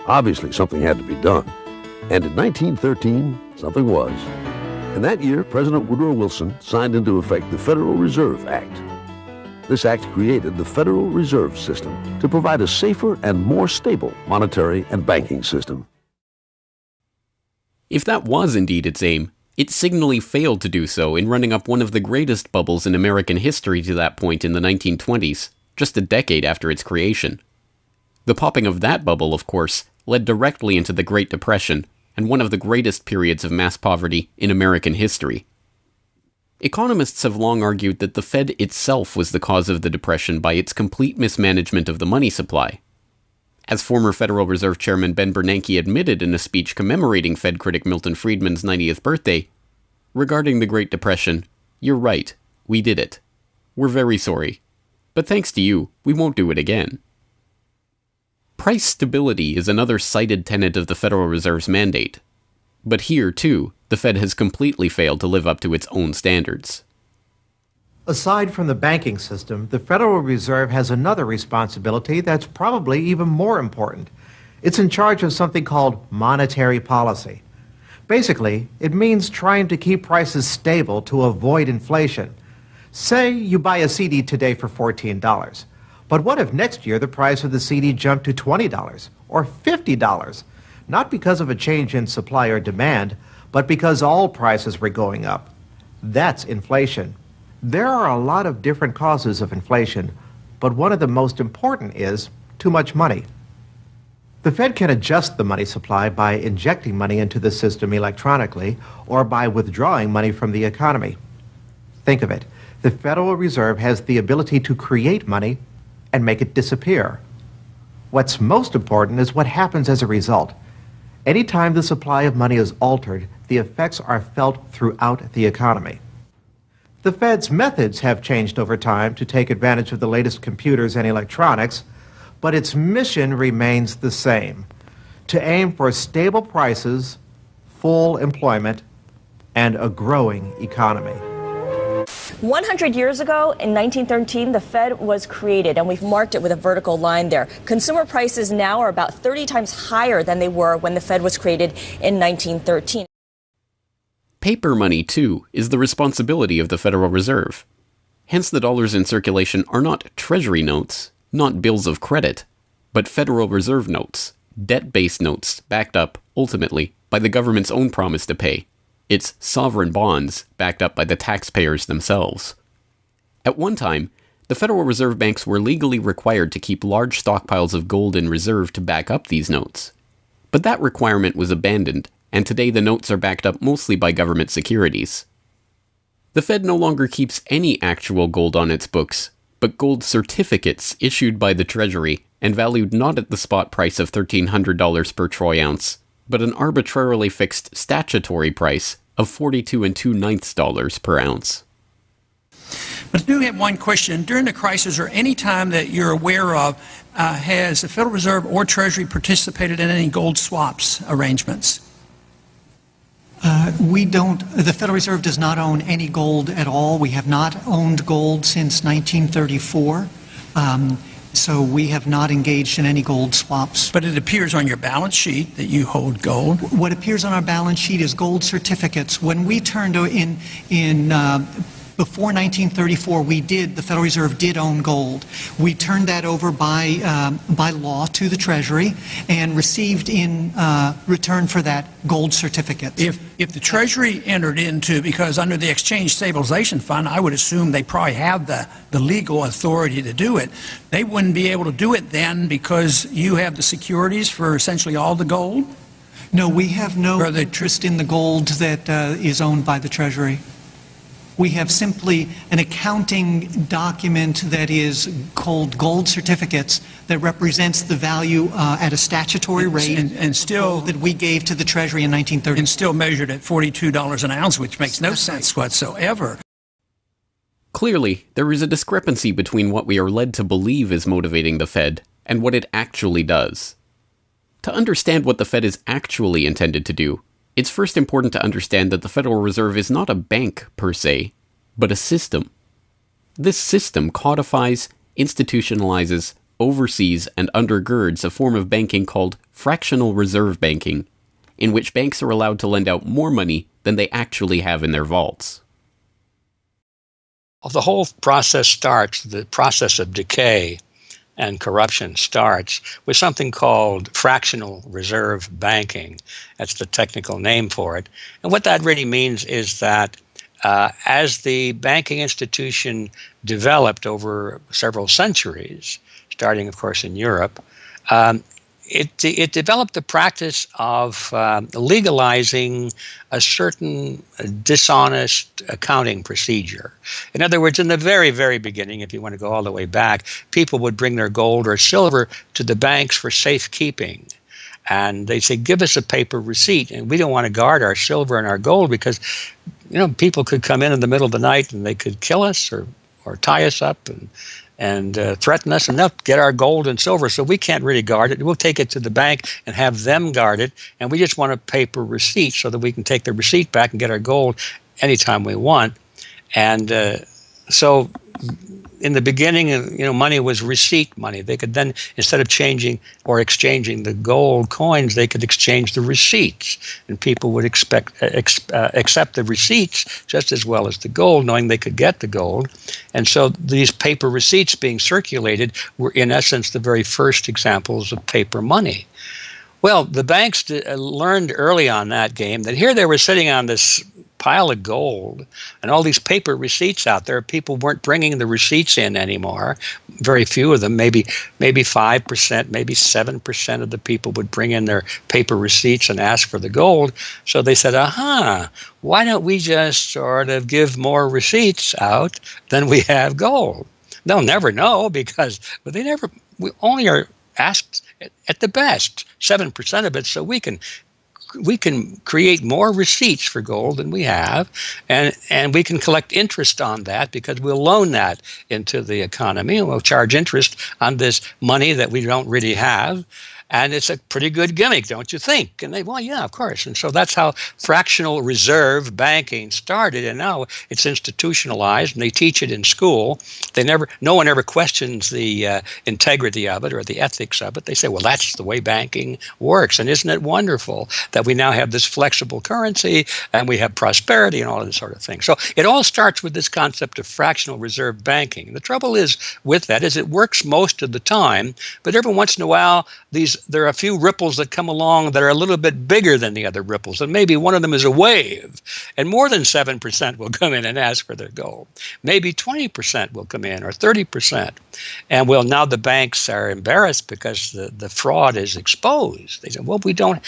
Obviously, something had to be done, and in 1913, something was. In that year, President Woodrow Wilson signed into effect the Federal Reserve Act. This act created the Federal Reserve System to provide a safer and more stable monetary and banking system. If that was indeed its aim, it signally failed to do so in running up one of the greatest bubbles in American history to that point in the 1920s, just a decade after its creation. The popping of that bubble, of course, led directly into the Great Depression and one of the greatest periods of mass poverty in American history. Economists have long argued that the Fed itself was the cause of the Depression by its complete mismanagement of the money supply. As former Federal Reserve Chairman Ben Bernanke admitted in a speech commemorating Fed critic Milton Friedman's 90th birthday, regarding the Great Depression, "You're right, we did it. We're very sorry. But thanks to you, we won't do it again." Price stability is another cited tenet of the Federal Reserve's mandate. But here, too, the Fed has completely failed to live up to its own standards. Aside from the banking system, the Federal Reserve has another responsibility that's probably even more important. It's in charge of something called monetary policy. Basically, it means trying to keep prices stable to avoid inflation. Say you buy a CD today for $14. But what if next year the price of the CD jumped to $20 or $50? Not because of a change in supply or demand, but because all prices were going up. That's inflation. There are a lot of different causes of inflation, but one of the most important is too much money. The Fed can adjust the money supply by injecting money into the system electronically or by withdrawing money from the economy. Think of it. The Federal Reserve has the ability to create money and make it disappear. What's most important is what happens as a result. Anytime the supply of money is altered, the effects are felt throughout the economy. The Fed's methods have changed over time to take advantage of the latest computers and electronics, but its mission remains the same: to aim for stable prices, full employment, and a growing economy. 100 years ago, in 1913, the Fed was created, and we've marked it with a vertical line there. Consumer prices now are about 30 times higher than they were when the Fed was created in 1913. Paper money, too, is the responsibility of the Federal Reserve. Hence, the dollars in circulation are not Treasury notes, not bills of credit, but Federal Reserve notes, debt-based notes backed up, ultimately, by the government's own promise to pay. It's sovereign bonds backed up by the taxpayers themselves. At one time, the Federal Reserve banks were legally required to keep large stockpiles of gold in reserve to back up these notes. But that requirement was abandoned, and today the notes are backed up mostly by government securities. The Fed no longer keeps any actual gold on its books, but gold certificates issued by the Treasury and valued not at the spot price of $1,300 per troy ounce, but an arbitrarily fixed statutory price of $42 2/9 per ounce. But I do have one question. During the crisis, or any time that you're aware of, has the Federal Reserve or Treasury participated in any gold swaps arrangements? We don't. The Federal Reserve does not own any gold at all. We have not owned gold since 1934. So we have not engaged in any gold swaps. But it appears on your balance sheet that you hold gold. What appears on our balance sheet is gold certificates. When we turned before 1934, the Federal Reserve did own gold. We turned that over by law to the Treasury and received in return for that gold certificate. If the Treasury entered into, because under the Exchange Stabilization Fund, I would assume they probably have the legal authority to do it, they wouldn't be able to do it then because you have the securities for essentially all the gold? No, we have no interest in the gold that is owned by the Treasury. We have simply an accounting document that is called gold certificates that represents the value at a statutory rate and still that we gave to the Treasury in 1930. And still measured at $42 an ounce, which makes no sense whatsoever. Clearly, there is a discrepancy between what we are led to believe is motivating the Fed and what it actually does. To understand what the Fed is actually intended to do, it's first important to understand that the Federal Reserve is not a bank per se, but a system. This system codifies, institutionalizes, oversees, and undergirds a form of banking called fractional reserve banking, in which banks are allowed to lend out more money than they actually have in their vaults. The whole process starts, the process of decay and corruption starts with something called fractional reserve banking. That's the technical name for it. And what that really means is that as the banking institution developed over several centuries, starting, of course, in Europe, it developed the practice of legalizing a certain dishonest accounting procedure. In other words, in the very, very beginning, if you want to go all the way back, people would bring their gold or silver to the banks for safekeeping. And they'd say, give us a paper receipt. And we don't want to guard our silver and our gold because, people could come in the middle of the night and they could kill us or tie us up and threaten us, and they'll get our gold and silver, so we can't really guard it. We'll take it to the bank and have them guard it, and we just want a paper receipt so that we can take the receipt back and get our gold anytime we want. And so in the beginning, money was receipt money. They could then, instead of changing or exchanging the gold coins, they could exchange the receipts, and people would accept the receipts just as well as the gold, knowing they could get the gold. And so these paper receipts being circulated were, in essence, the very first examples of paper money. Well, the banks learned early on that game that here they were sitting on this pile of gold and all these paper receipts out there. People weren't bringing the receipts in anymore. Very few of them, maybe 5%, maybe 7% of the people would bring in their paper receipts and ask for the gold. So they said, why don't we just sort of give more receipts out than we have gold? They'll never know because we only are asked at the best 7% of it, so we can create more receipts for gold than we have, and we can collect interest on that because we'll loan that into the economy and we'll charge interest on this money that we don't really have. And it's a pretty good gimmick, don't you think? And they, well, yeah, of course. And so that's how fractional reserve banking started. And now it's institutionalized, and they teach it in school. No one ever questions the integrity of it or the ethics of it. They say, well, that's the way banking works. And isn't it wonderful that we now have this flexible currency and we have prosperity and all of this sort of thing? So it all starts with this concept of fractional reserve banking. And the trouble is with that is it works most of the time, but every once in a while, there are a few ripples that come along that are a little bit bigger than the other ripples. And maybe one of them is a wave. And more than 7% will come in and ask for their gold. Maybe 20% will come in, or 30%. And well, now the banks are embarrassed because the fraud is exposed. They say, well, we don't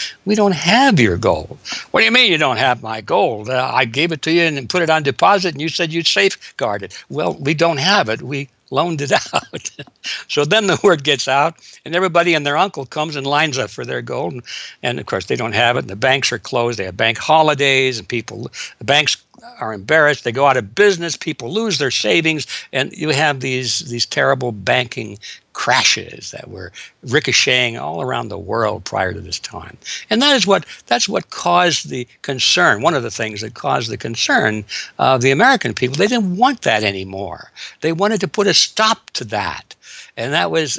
have your gold. What do you mean you don't have my gold? I gave it to you and put it on deposit, and you said you'd safeguard it. Well, we don't have it. We loaned it out. So then the word gets out, and everybody and their uncle comes and lines up for their gold. And of course, they don't have it, and the banks are closed. They have bank holidays, and the banks are embarrassed. They go out of business. People lose their savings, and you have these terrible banking crashes that were ricocheting all around the world prior to this time. And that's what caused the concern. One of the things that caused the concern of the American people, they didn't want that anymore. They wanted to put a stop to that. And that was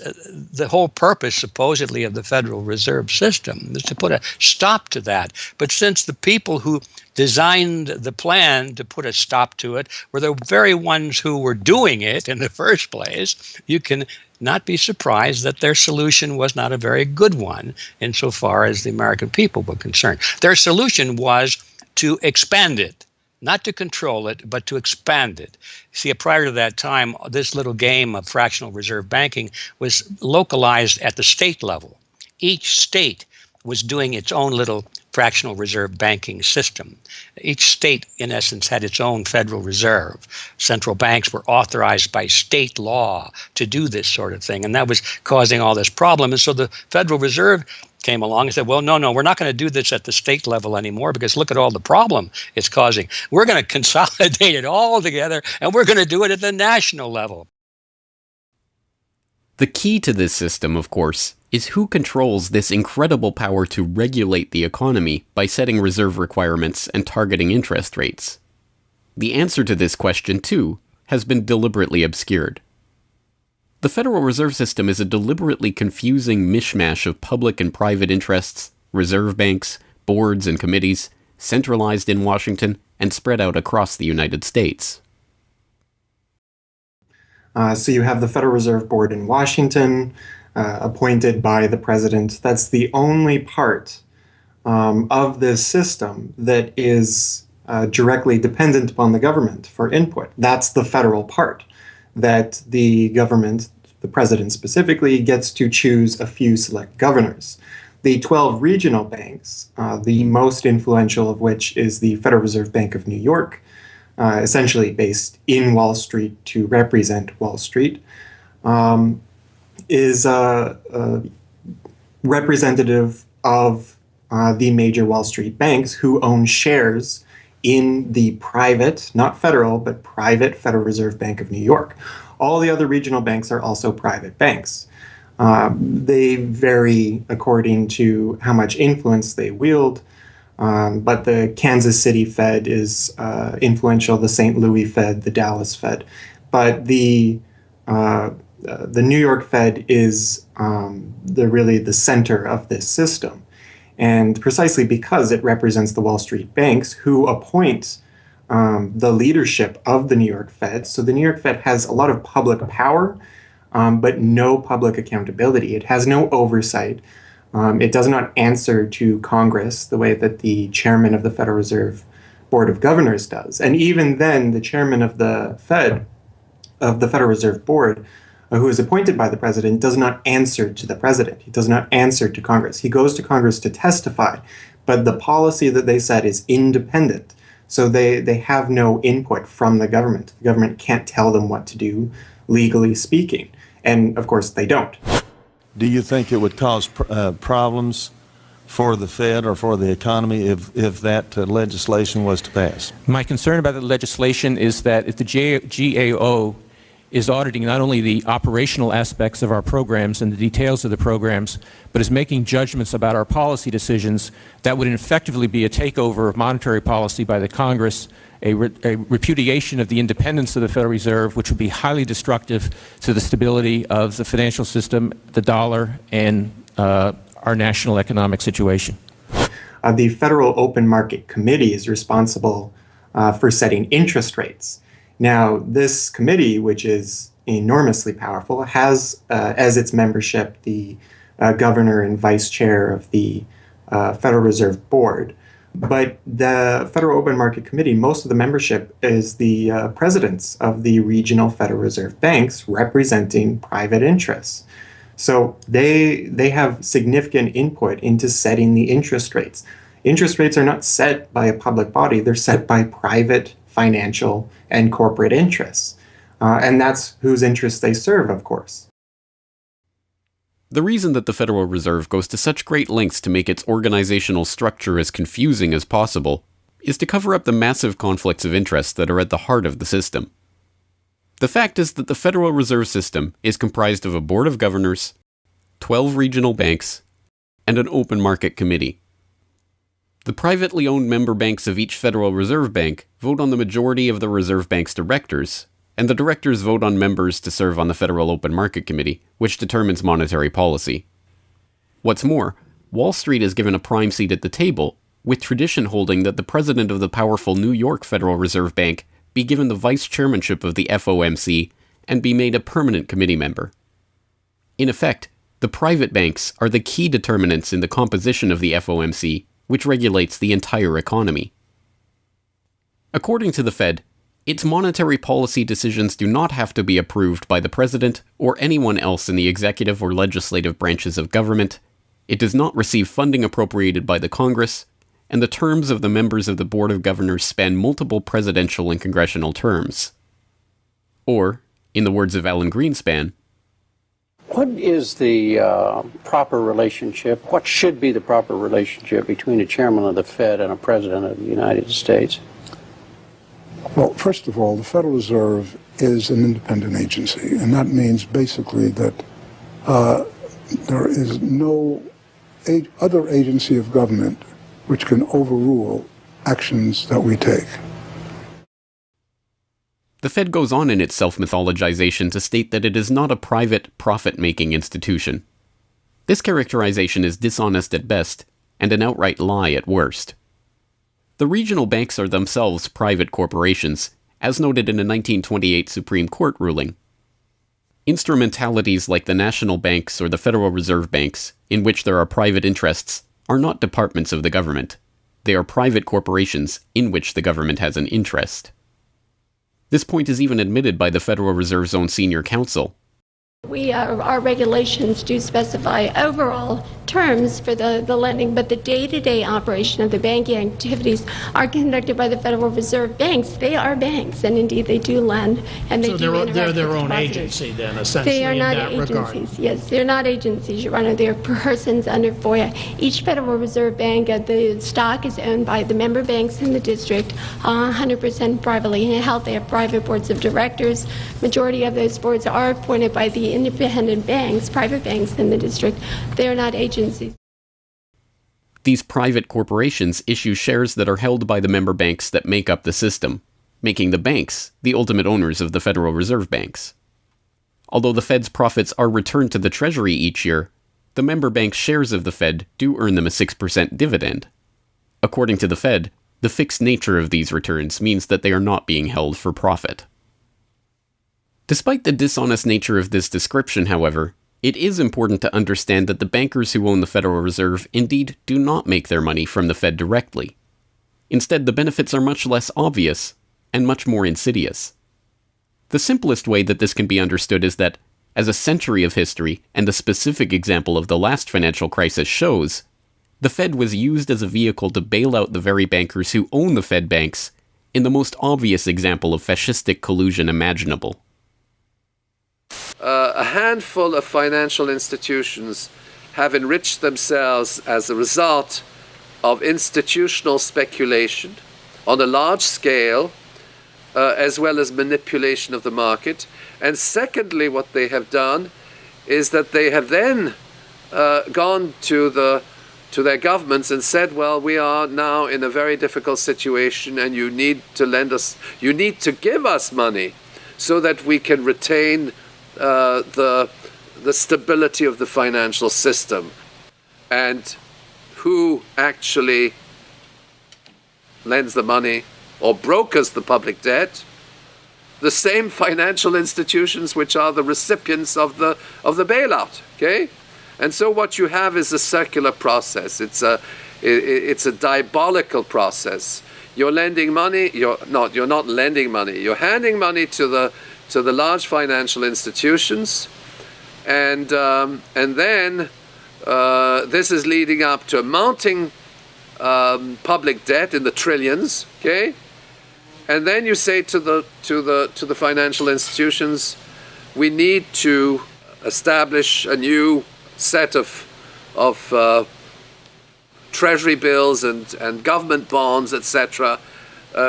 the whole purpose, supposedly, of the Federal Reserve System, was to put a stop to that. But since the people who designed the plan to put a stop to it were the very ones who were doing it in the first place, you can not be surprised that their solution was not a very good one insofar as the American people were concerned. Their solution was to expand it. Not to control it, but to expand it. See, prior to that time, this little game of fractional reserve banking was localized at the state level. Each state was doing its own little fractional reserve banking system. Each state, in essence, had its own Federal Reserve. Central banks were authorized by state law to do this sort of thing, and that was causing all this problem. And so the Federal Reserve came along and said, well, no, we're not going to do this at the state level anymore because look at all the problem it's causing. We're going to consolidate it all together, and we're going to do it at the national level. The key to this system, of course, is who controls this incredible power to regulate the economy by setting reserve requirements and targeting interest rates. The answer to this question, too, has been deliberately obscured. The Federal Reserve System is a deliberately confusing mishmash of public and private interests, reserve banks, boards and committees, centralized in Washington and spread out across the United States. So you have the Federal Reserve Board in Washington, appointed by the president. That's the only part of this system that is directly dependent upon the government for input. That's the federal part, that the government, the president specifically, gets to choose a few select governors. The 12 regional banks, the most influential of which is the Federal Reserve Bank of New York, essentially based in Wall Street to represent Wall Street, is representative of the major Wall Street banks who own shares in the private, not federal, but private Federal Reserve Bank of New York. All the other regional banks are also private banks. They vary according to how much influence they wield, but the Kansas City Fed is influential, the St. Louis Fed, the Dallas Fed. But the New York Fed is really the center of this system. And precisely because it represents the Wall Street banks who appoint the leadership of the New York Fed. So the New York Fed has a lot of public power, but no public accountability. It has no oversight. It does not answer to Congress the way that the chairman of the Federal Reserve Board of Governors does. And even then, the chairman of the Federal Reserve Board, who is appointed by the president, does not answer to the president. He does not answer to Congress. He goes to Congress to testify, but the policy that they set is independent. So they have no input from the government. The government can't tell them what to do, legally speaking. And of course, they don't. Do you think it would cause problems for the Fed or for the economy if that legislation was to pass? My concern about the legislation is that if the GAO is auditing not only the operational aspects of our programs and the details of the programs, but is making judgments about our policy decisions that would effectively be a takeover of monetary policy by the Congress, a repudiation of the independence of the Federal Reserve, which would be highly destructive to the stability of the financial system, the dollar, and our national economic situation. The Federal Open Market Committee is responsible for setting interest rates. Now, this committee, which is enormously powerful, has as its membership the governor and vice chair of the Federal Reserve Board. But the Federal Open Market Committee, most of the membership is the presidents of the regional Federal Reserve banks representing private interests. So they have significant input into setting the interest rates. Interest rates are not set by a public body, they're set by private financial and corporate interests. And that's whose interests they serve, of course. The reason that the Federal Reserve goes to such great lengths to make its organizational structure as confusing as possible is to cover up the massive conflicts of interest that are at the heart of the system. The fact is that the Federal Reserve System is comprised of a board of governors, 12 regional banks, and an open market committee. The privately owned member banks of each Federal Reserve Bank vote on the majority of the Reserve Bank's directors, and the directors vote on members to serve on the Federal Open Market Committee, which determines monetary policy. What's more, Wall Street is given a prime seat at the table, with tradition holding that the president of the powerful New York Federal Reserve Bank be given the vice chairmanship of the FOMC and be made a permanent committee member. In effect, the private banks are the key determinants in the composition of the FOMC, which regulates the entire economy. According to the Fed, its monetary policy decisions do not have to be approved by the president or anyone else in the executive or legislative branches of government. It does not receive funding appropriated by the Congress, and the terms of the members of the Board of Governors span multiple presidential and congressional terms. Or, in the words of Alan Greenspan, what is the proper relationship, what should be the proper relationship between a chairman of the Fed and a president of the United States? Well, first of all, the Federal Reserve is an independent agency, and that means basically that there is no other agency of government which can overrule actions that we take. The Fed goes on in its self-mythologization to state that it is not a private, profit-making institution. This characterization is dishonest at best, and an outright lie at worst. The regional banks are themselves private corporations, as noted in a 1928 Supreme Court ruling. Instrumentalities like the national banks or the Federal Reserve Banks, in which there are private interests, are not departments of the government. They are private corporations in which the government has an interest. This point is even admitted by the Federal Reserve's own senior counsel. Our regulations do specify overall terms for the lending, but the day-to-day operation of the banking activities are conducted by the Federal Reserve banks. They are banks, and indeed they do lend, and they do interact they're their with own depositors. agency, then, essentially, They are not in that agencies. regard. Yes, they're not agencies, Your Honor. They're persons under FOIA. Each Federal Reserve Bank, the stock is owned by the member banks in the district, 100% privately held. They have private boards of directors. Majority of those boards are appointed by the independent banks, private banks in the district. They are not agencies. These private corporations issue shares that are held by the member banks that make up the system, making the banks the ultimate owners of the Federal Reserve Banks. Although the Fed's profits are returned to the Treasury each year, the member banks' shares of the Fed do earn them a 6% dividend. According to the Fed, the fixed nature of these returns means that they are not being held for profit. Despite the dishonest nature of this description, however, it is important to understand that the bankers who own the Federal Reserve indeed do not make their money from the Fed directly. Instead, the benefits are much less obvious and much more insidious. The simplest way that this can be understood is that, as a century of history and the specific example of the last financial crisis shows, the Fed was used as a vehicle to bail out the very bankers who own the Fed banks in the most obvious example of fascistic collusion imaginable. A handful of financial institutions have enriched themselves as a result of institutional speculation on a large scale as well as manipulation of the market. And secondly, what they have done is that they have then gone to their governments and said, well, we are now in a very difficult situation and you need to give us money so that we can retain the stability of the financial system. And who actually lends the money or brokers the public debt? The same financial institutions which are the recipients of the bailout. Okay, and so what you have is a circular process. It's a diabolical process. You're lending money. You're not lending money. You're handing money to the large financial institutions, and then this is leading up to a mounting public debt in the trillions. Okay. And then you say to the financial institutions, we need to establish a new set of treasury bills and government bonds, etc.,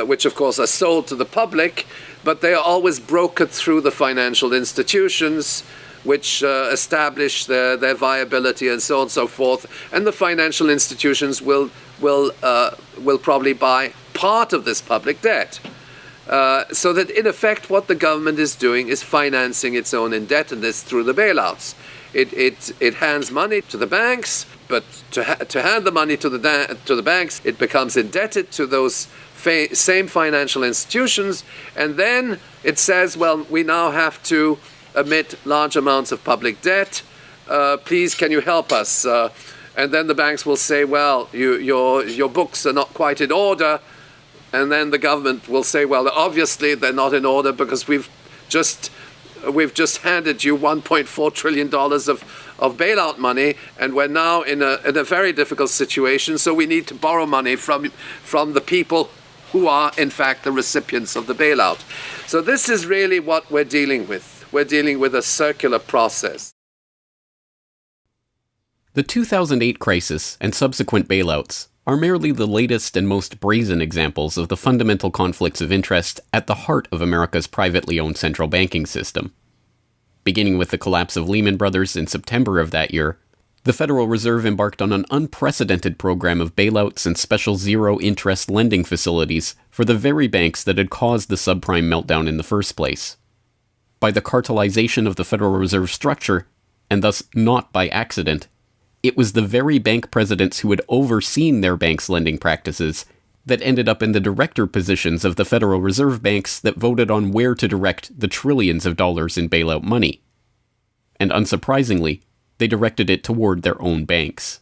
which of course are sold to the public, but they are always brokered through the financial institutions, which establish their viability and so on and so forth. And the financial institutions will probably buy part of this public debt. So that in effect what the government is doing is financing its own indebtedness through the bailouts. It hands money to the banks, but to hand the money to the banks, it becomes indebted to those same financial institutions, and then it says, well, we now have to emit large amounts of public debt. Please, can you help us? And then the banks will say, well, your books are not quite in order. And then the government will say, well, obviously they're not in order because we've just handed you $1.4 trillion of bailout money, and we're now in a very difficult situation, so we need to borrow money from the people who are, in fact, the recipients of the bailout. So this is really what we're dealing with. We're dealing with a circular process. The 2008 crisis and subsequent bailouts are merely the latest and most brazen examples of the fundamental conflicts of interest at the heart of America's privately owned central banking system. Beginning with the collapse of Lehman Brothers in September of that year, the Federal Reserve embarked on an unprecedented program of bailouts and special zero-interest lending facilities for the very banks that had caused the subprime meltdown in the first place. By the cartelization of the Federal Reserve structure, and thus not by accident, it was the very bank presidents who had overseen their banks' lending practices that ended up in the director positions of the Federal Reserve banks that voted on where to direct the trillions of dollars in bailout money. And unsurprisingly, they directed it toward their own banks.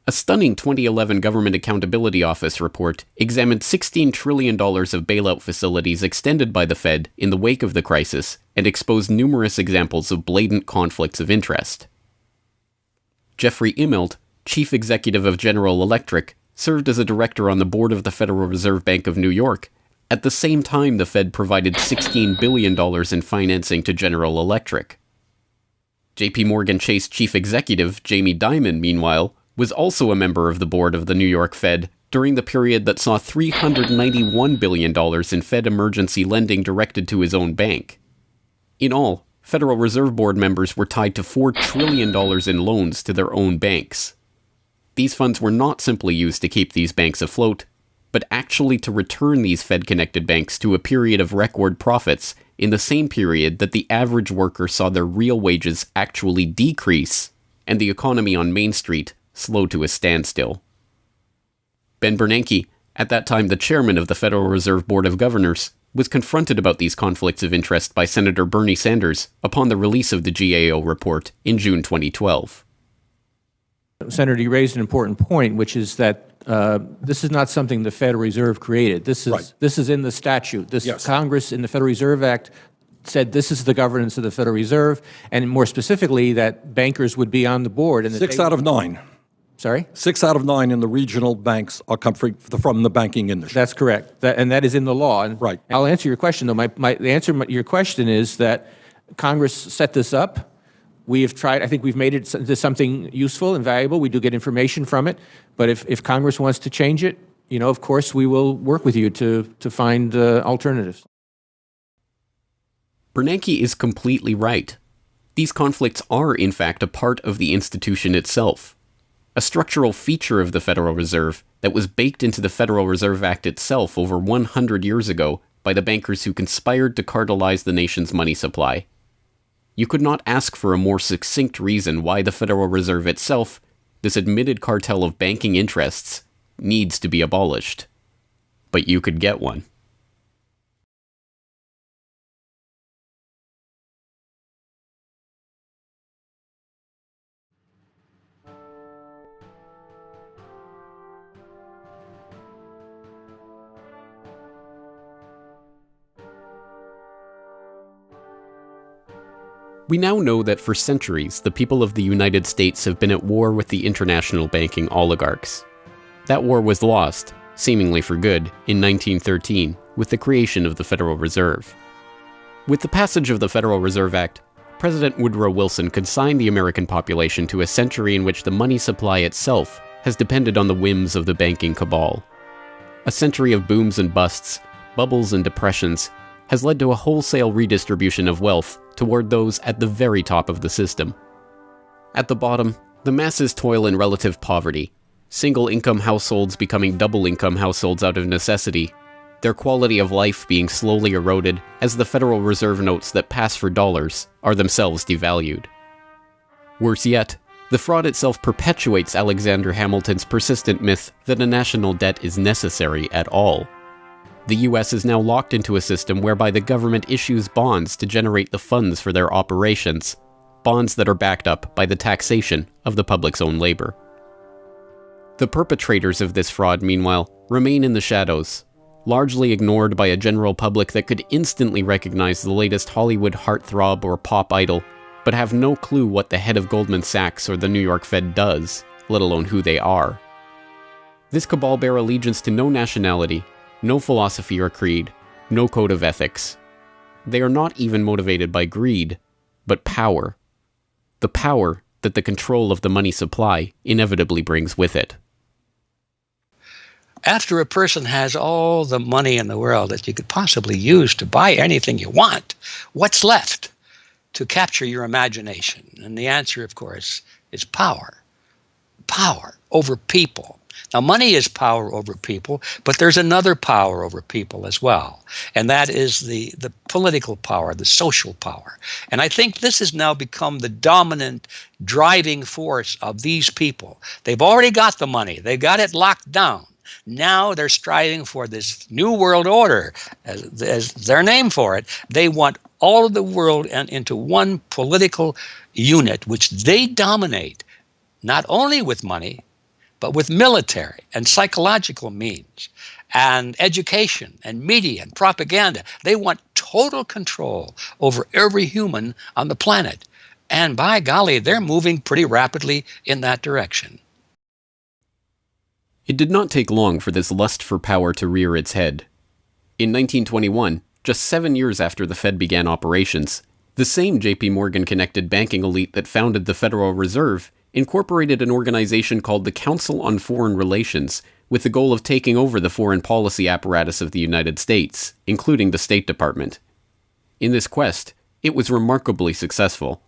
A stunning 2011 Government Accountability Office report examined $16 trillion of bailout facilities extended by the Fed in the wake of the crisis and exposed numerous examples of blatant conflicts of interest. Jeffrey Immelt, chief executive of General Electric, served as a director on the board of the Federal Reserve Bank of New York. At the same time, the Fed provided $16 billion in financing to General Electric. JP Morgan Chase chief executive Jamie Dimon, meanwhile, was also a member of the board of the New York Fed during the period that saw $391 billion in Fed emergency lending directed to his own bank. In all, Federal Reserve Board members were tied to $4 trillion in loans to their own banks. These funds were not simply used to keep these banks afloat, but actually to return these Fed-connected banks to a period of record profits in the same period that the average worker saw their real wages actually decrease and the economy on Main Street slow to a standstill. Ben Bernanke, at that time the chairman of the Federal Reserve Board of Governors, was confronted about these conflicts of interest by Senator Bernie Sanders upon the release of the GAO report in June 2012. Senator, you raised an important point, which is that this is not something the Federal Reserve created. This is in the statute. Congress in the Federal Reserve Act said this is the governance of the Federal Reserve, and more specifically that bankers would be on the board. And 6 out of 9. Sorry? 6 out of 9 in the regional banks are come from the banking industry. That's correct, and that is in the law. And right. I'll answer your question, though. The answer to your question is that Congress set this up. We have tried. I think we've made it into something useful and valuable. We do get information from it. But if Congress wants to change it, of course, we will work with you to find alternatives. Bernanke is completely right. These conflicts are, in fact, a part of the institution itself. A structural feature of the Federal Reserve that was baked into the Federal Reserve Act itself over 100 years ago by the bankers who conspired to cartelize the nation's money supply. You could not ask for a more succinct reason why the Federal Reserve itself, this admitted cartel of banking interests, needs to be abolished. But you could get one. We now know that for centuries, the people of the United States have been at war with the international banking oligarchs. That war was lost, seemingly for good, in 1913 with the creation of the Federal Reserve. With the passage of the Federal Reserve Act, President Woodrow Wilson consigned the American population to a century in which the money supply itself has depended on the whims of the banking cabal. A century of booms and busts, bubbles and depressions, has led to a wholesale redistribution of wealth toward those at the very top of the system. At the bottom, the masses toil in relative poverty, single-income households becoming double-income households out of necessity, their quality of life being slowly eroded as the Federal Reserve notes that pass for dollars are themselves devalued. Worse yet, the fraud itself perpetuates Alexander Hamilton's persistent myth that a national debt is necessary at all. The US is now locked into a system whereby the government issues bonds to generate the funds for their operations, bonds that are backed up by the taxation of the public's own labor. The perpetrators of this fraud, meanwhile, remain in the shadows, largely ignored by a general public that could instantly recognize the latest Hollywood heartthrob or pop idol, but have no clue what the head of Goldman Sachs or the New York Fed does, let alone who they are. This cabal bear allegiance to no nationality, no philosophy or creed, no code of ethics. They are not even motivated by greed, but power. The power that the control of the money supply inevitably brings with it. After a person has all the money in the world that you could possibly use to buy anything you want, what's left to capture your imagination? And the answer, of course, is power. Power over people. Now, money is power over people, but there's another power over people as well, and that is the political power, the social power. And I think this has now become the dominant driving force of these people. They've already got the money. They've got it locked down. Now they're striving for this new world order, as their name for it. They want all of the world into one political unit, which they dominate, not only with money, but with military and psychological means and education and media and propaganda. They want total control over every human on the planet. And by golly, they're moving pretty rapidly in that direction. It did not take long for this lust for power to rear its head. In 1921, just 7 years after the Fed began operations, the same J.P. Morgan-connected banking elite that founded the Federal Reserve incorporated an organization called the Council on Foreign Relations with the goal of taking over the foreign policy apparatus of the United States, including the State Department. In this quest, it was remarkably successful.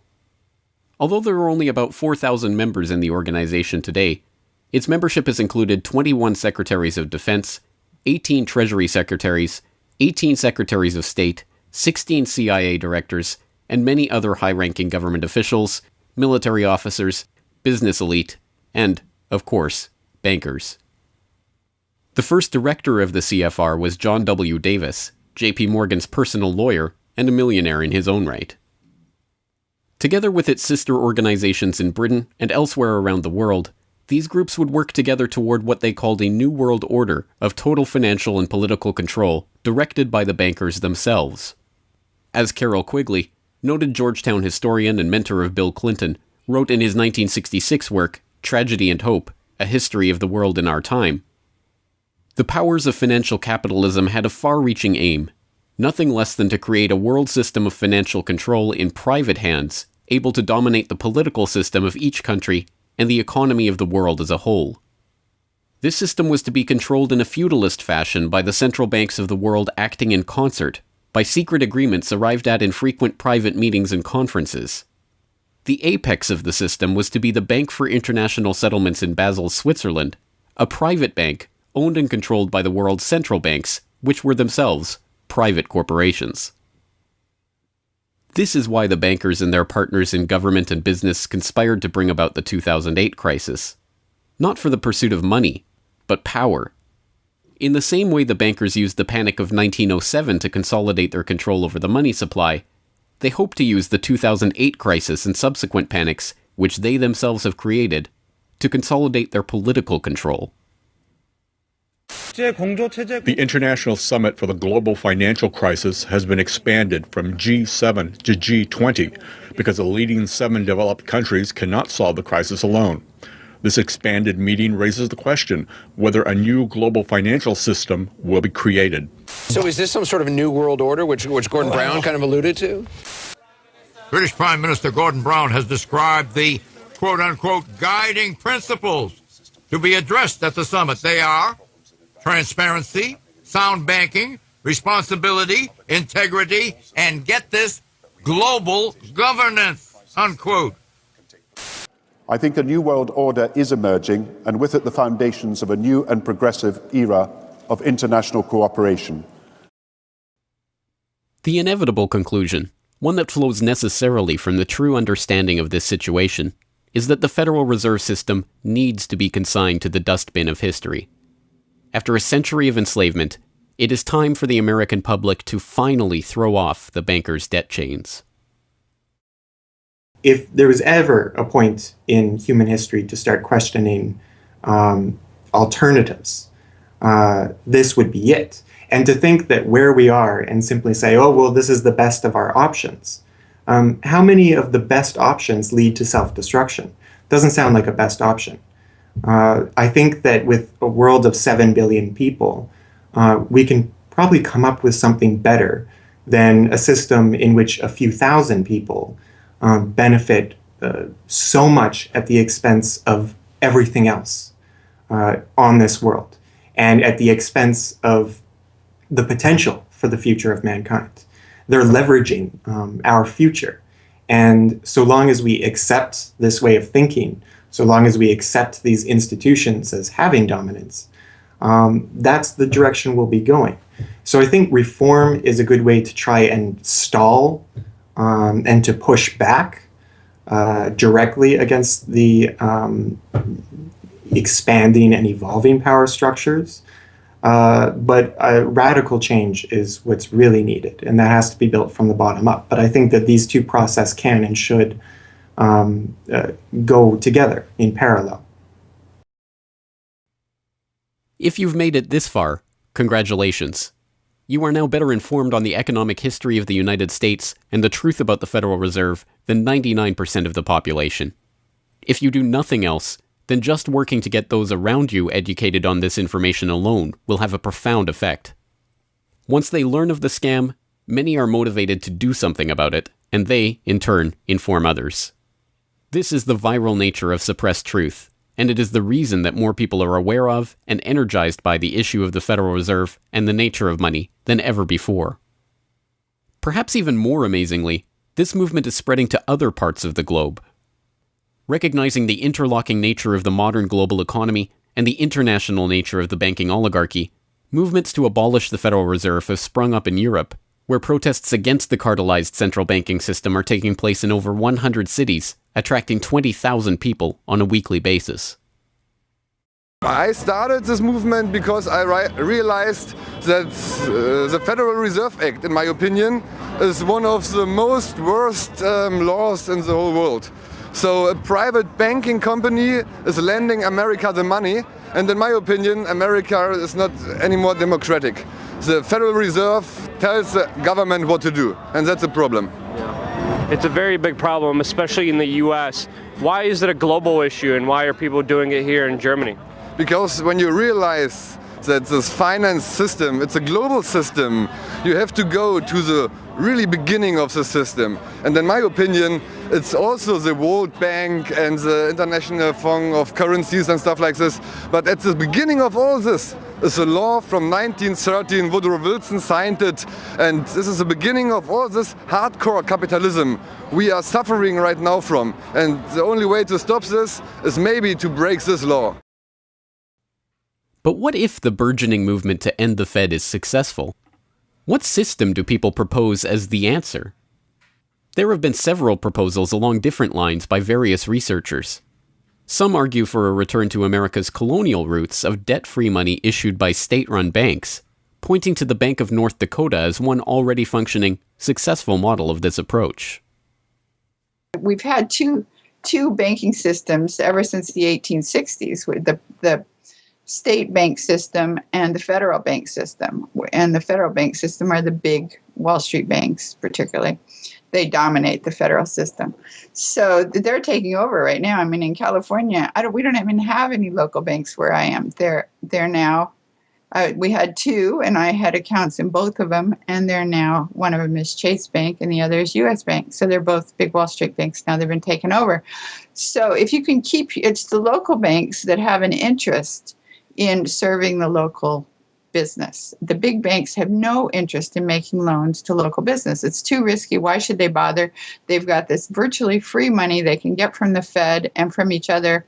Although there are only about 4,000 members in the organization today, its membership has included 21 Secretaries of Defense, 18 Treasury Secretaries, 18 Secretaries of State, 16 CIA directors, and many other high-ranking government officials, military officers, business elite, and, of course, bankers. The first director of the CFR was John W. Davis, J.P. Morgan's personal lawyer and a millionaire in his own right. Together with its sister organizations in Britain and elsewhere around the world, these groups would work together toward what they called a New World Order of total financial and political control directed by the bankers themselves. As Carroll Quigley, noted Georgetown historian and mentor of Bill Clinton, wrote in his 1966 work, Tragedy and Hope, A History of the World in Our Time, the powers of financial capitalism had a far-reaching aim, nothing less than to create a world system of financial control in private hands, able to dominate the political system of each country and the economy of the world as a whole. This system was to be controlled in a feudalist fashion by the central banks of the world acting in concert, by secret agreements arrived at in frequent private meetings and conferences. The apex of the system was to be the Bank for International Settlements in Basel, Switzerland, a private bank owned and controlled by the world's central banks, which were themselves private corporations. This is why the bankers and their partners in government and business conspired to bring about the 2008 crisis. Not for the pursuit of money, but power. In the same way the bankers used the panic of 1907 to consolidate their control over the money supply, they hope to use the 2008 crisis and subsequent panics, which they themselves have created, to consolidate their political control. The International Summit for the Global Financial Crisis has been expanded from G7 to G20 because the leading 7 developed countries cannot solve the crisis alone. This expanded meeting raises the question whether a new global financial system will be created. So is this some sort of new world order, which Gordon Brown kind of alluded to? British Prime Minister Gordon Brown has described the quote-unquote guiding principles to be addressed at the summit. They are transparency, sound banking, responsibility, integrity, and get this, global governance, unquote. I think a new world order is emerging, and with it the foundations of a new and progressive era of international cooperation. The inevitable conclusion, one that flows necessarily from the true understanding of this situation, is that the Federal Reserve System needs to be consigned to the dustbin of history. After a century of enslavement, it is time for the American public to finally throw off the bankers' debt chains. If there was ever a point in human history to start questioning alternatives, this would be it. And to think that where we are and simply say, oh, well, this is the best of our options. How many of the best options lead to self-destruction? Doesn't sound like a best option. I think that with a world of 7 billion people, we can probably come up with something better than a system in which a few thousand people benefit so much at the expense of everything else on this world, and at the expense of the potential for the future of mankind. They're leveraging our future. And so long as we accept this way of thinking, so long as we accept these institutions as having dominance, that's the direction we'll be going. So I think reform is a good way to try and stall and to push back directly against the expanding and evolving power structures. But a radical change is what's really needed, and that has to be built from the bottom up. But I think that these two processes can and should go together in parallel. If you've made it this far, congratulations. You are now better informed on the economic history of the United States and the truth about the Federal Reserve than 99% of the population. If you do nothing else, then just working to get those around you educated on this information alone will have a profound effect. Once they learn of the scam, many are motivated to do something about it, and they, in turn, inform others. This is the viral nature of suppressed truth, and it is the reason that more people are aware of and energized by the issue of the Federal Reserve and the nature of money than ever before. Perhaps even more amazingly, this movement is spreading to other parts of the globe. Recognizing the interlocking nature of the modern global economy and the international nature of the banking oligarchy, movements to abolish the Federal Reserve have sprung up in Europe, where protests against the cartelized central banking system are taking place in over 100 cities, attracting 20,000 people on a weekly basis. I started this movement because I realized that the Federal Reserve Act, in my opinion, is one of the most worst laws in the whole world. So a private banking company is lending America the money, and in my opinion, America is not any more democratic. The Federal Reserve tells the government what to do, and that's a problem. It's a very big problem, especially in the US. Why is it a global issue, and why are people doing it here in Germany? Because when you realize that this finance system, it's a global system, you have to go to the really beginning of the system. And in my opinion, it's also the World Bank and the International Fund of Currencies and stuff like this. But at the beginning of all this is a law from 1913. Woodrow Wilson signed it. And this is the beginning of all this hardcore capitalism we are suffering right now from. And the only way to stop this is maybe to break this law. But what if the burgeoning movement to end the Fed is successful? What system do people propose as the answer? There have been several proposals along different lines by various researchers. Some argue for a return to America's colonial roots of debt-free money issued by state-run banks, pointing to the Bank of North Dakota as one already functioning, successful model of this approach. We've had two banking systems ever since the 1860s, with the state bank system and the federal bank system. And the federal bank system are the big Wall Street banks, particularly. They dominate the federal system. So they're taking over right now. I mean, in California, we don't even have any local banks where I am. They're now, we had two, and I had accounts in both of them, and they're now, one of them is Chase Bank and the other is U.S. Bank. So they're both big Wall Street banks now. They've been taken over. So if you can keep, it's the local banks that have an interest in serving the local business. The big banks have no interest in making loans to local business. It's too risky. Why should they bother? They've got this virtually free money they can get from the Fed and from each other,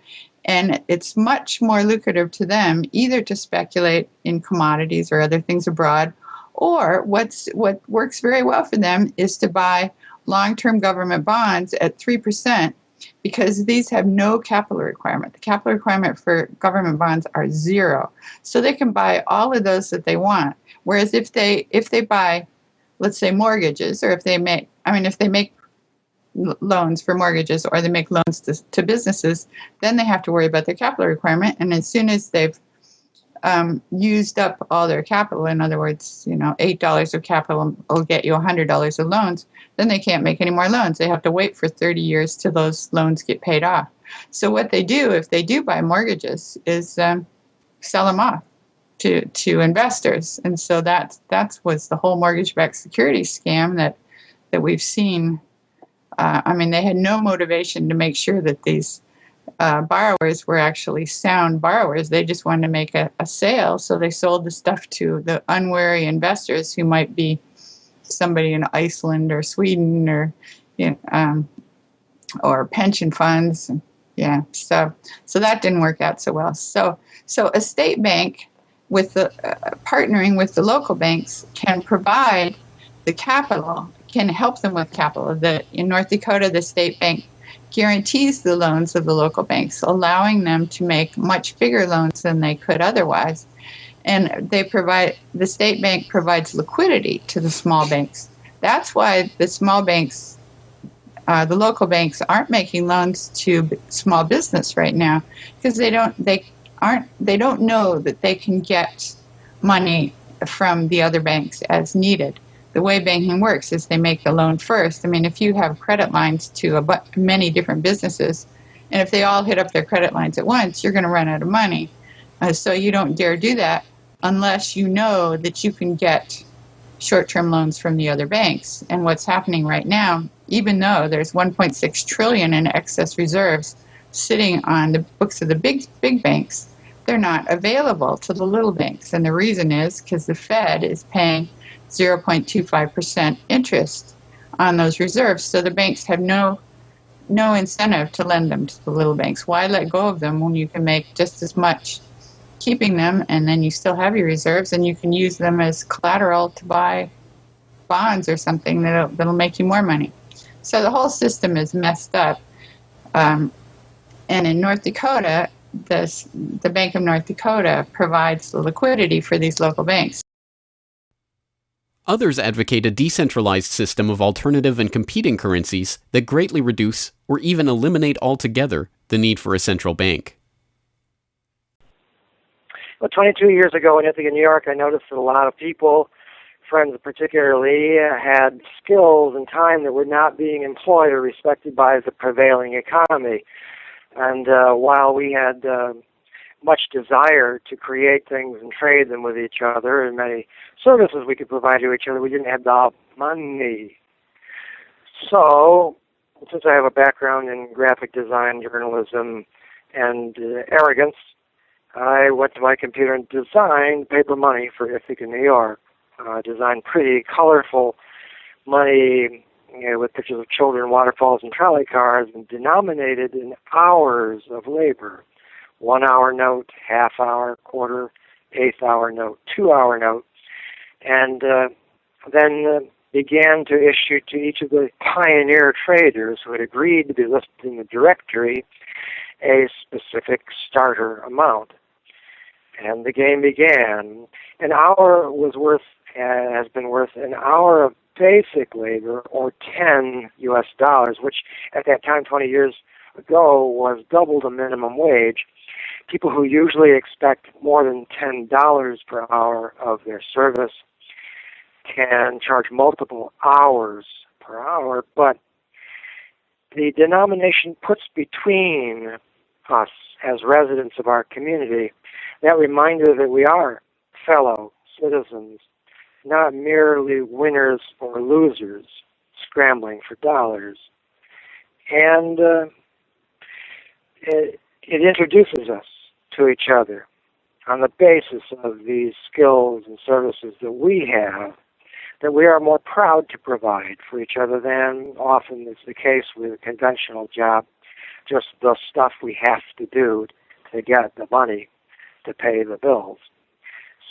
and it's much more lucrative to them either to speculate in commodities or other things abroad, or what works very well for them is to buy long-term government bonds at 3%, because these have no capital requirement. The capital requirement for government bonds are zero. So they can buy all of those that they want. Whereas if they buy, let's say, mortgages, or if they make loans for mortgages, or they make loans to businesses, then they have to worry about their capital requirement. And as soon as they've used up all their capital, in other words, $8 of capital will get you $100 of loans, then they can't make any more loans. They have to wait for 30 years till those loans get paid off. So what they do, if they do buy mortgages, is sell them off to investors. And so that was the whole mortgage-backed securities scam that we've seen. I mean, they had no motivation to make sure that these borrowers were actually sound borrowers. They just wanted to make a sale, so they sold the stuff to the unwary investors who might be somebody in Iceland or Sweden or pension funds. Yeah, so that didn't work out so well. So a state bank with the partnering with the local banks can provide the capital, can help them with capital. In North Dakota, the state bank guarantees the loans of the local banks, allowing them to make much bigger loans than they could otherwise. And the state bank provides liquidity to the small banks. That's why the small banks, the local banks, aren't making loans to small business right now, because they don't know that they can get money from the other banks as needed. The way banking works is they make the loan first. I mean, if you have credit lines to many different businesses, and if they all hit up their credit lines at once, you're going to run out of money. So you don't dare do that unless you know that you can get short-term loans from the other banks. And what's happening right now, even though there's $1.6 trillion in excess reserves sitting on the books of the big banks, they're not available to the little banks. And the reason is because the Fed is paying 0.25% interest on those reserves. So the banks have no incentive to lend them to the little banks. Why let go of them when you can make just as much keeping them, and then you still have your reserves, and you can use them as collateral to buy bonds or something that'll make you more money. So the whole system is messed up. And in North Dakota, the Bank of North Dakota provides the liquidity for these local banks. Others advocate a decentralized system of alternative and competing currencies that greatly reduce or even eliminate altogether the need for a central bank. Well, 22 years ago in Ithaca, New York, I noticed that a lot of people, friends particularly, had skills and time that were not being employed or respected by the prevailing economy. And while we had much desire to create things and trade them with each other, and many services we could provide to each other. We didn't have the money. So, since I have a background in graphic design, journalism, and arrogance, I went to my computer and designed paper money for Ithaca, New York. Designed pretty colorful money, with pictures of children, waterfalls, and trolley cars, and denominated in hours of labor. 1 hour note, half hour, quarter, eighth hour note, 2 hour note, and then began to issue to each of the pioneer traders who had agreed to be listed in the directory a specific starter amount. And the game began. An hour has been worth an hour of basic labor, or 10 US dollars, which at that time, 20 years ago, was double the minimum wage. People who usually expect more than $10 per hour of their service can charge multiple hours per hour, but the denomination puts between us as residents of our community that reminder that we are fellow citizens, not merely winners or losers scrambling for dollars. And it introduces us to each other on the basis of these skills and services that we have, that we are more proud to provide for each other than often is the case with a conventional job, just the stuff we have to do to get the money to pay the bills.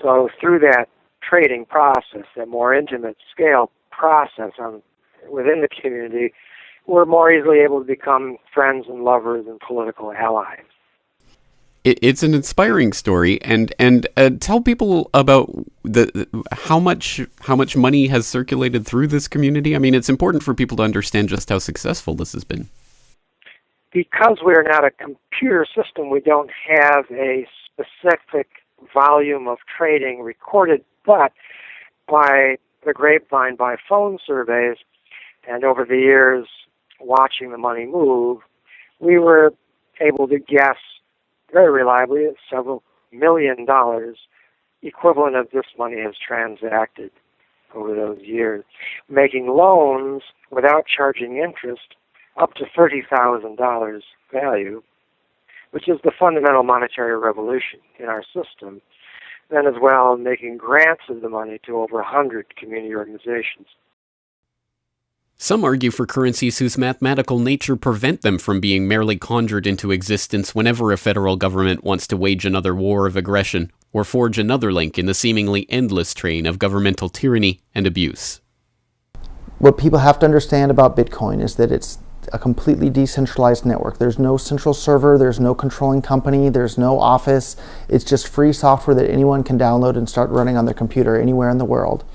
So through that trading process, that more intimate scale process within the community, we're more easily able to become friends and lovers and political allies. It's an inspiring story, and tell people about how much money has circulated through this community. I mean, it's important for people to understand just how successful this has been. Because we're not a computer system, we don't have a specific volume of trading recorded, but by the grapevine, by phone surveys, and over the years watching the money move, we were able to guess very reliably at several $1 million equivalent of this money has transacted over those years, making loans without charging interest up to $30,000 value, which is the fundamental monetary revolution in our system. Then as well, making grants of the money to over 100 community organizations. Some argue for currencies whose mathematical nature prevent them from being merely conjured into existence whenever a federal government wants to wage another war of aggression or forge another link in the seemingly endless train of governmental tyranny and abuse. What people have to understand about Bitcoin is that it's a completely decentralized network. There's no central server, there's no controlling company, there's no office. It's just free software that anyone can download and start running on their computer anywhere in the world.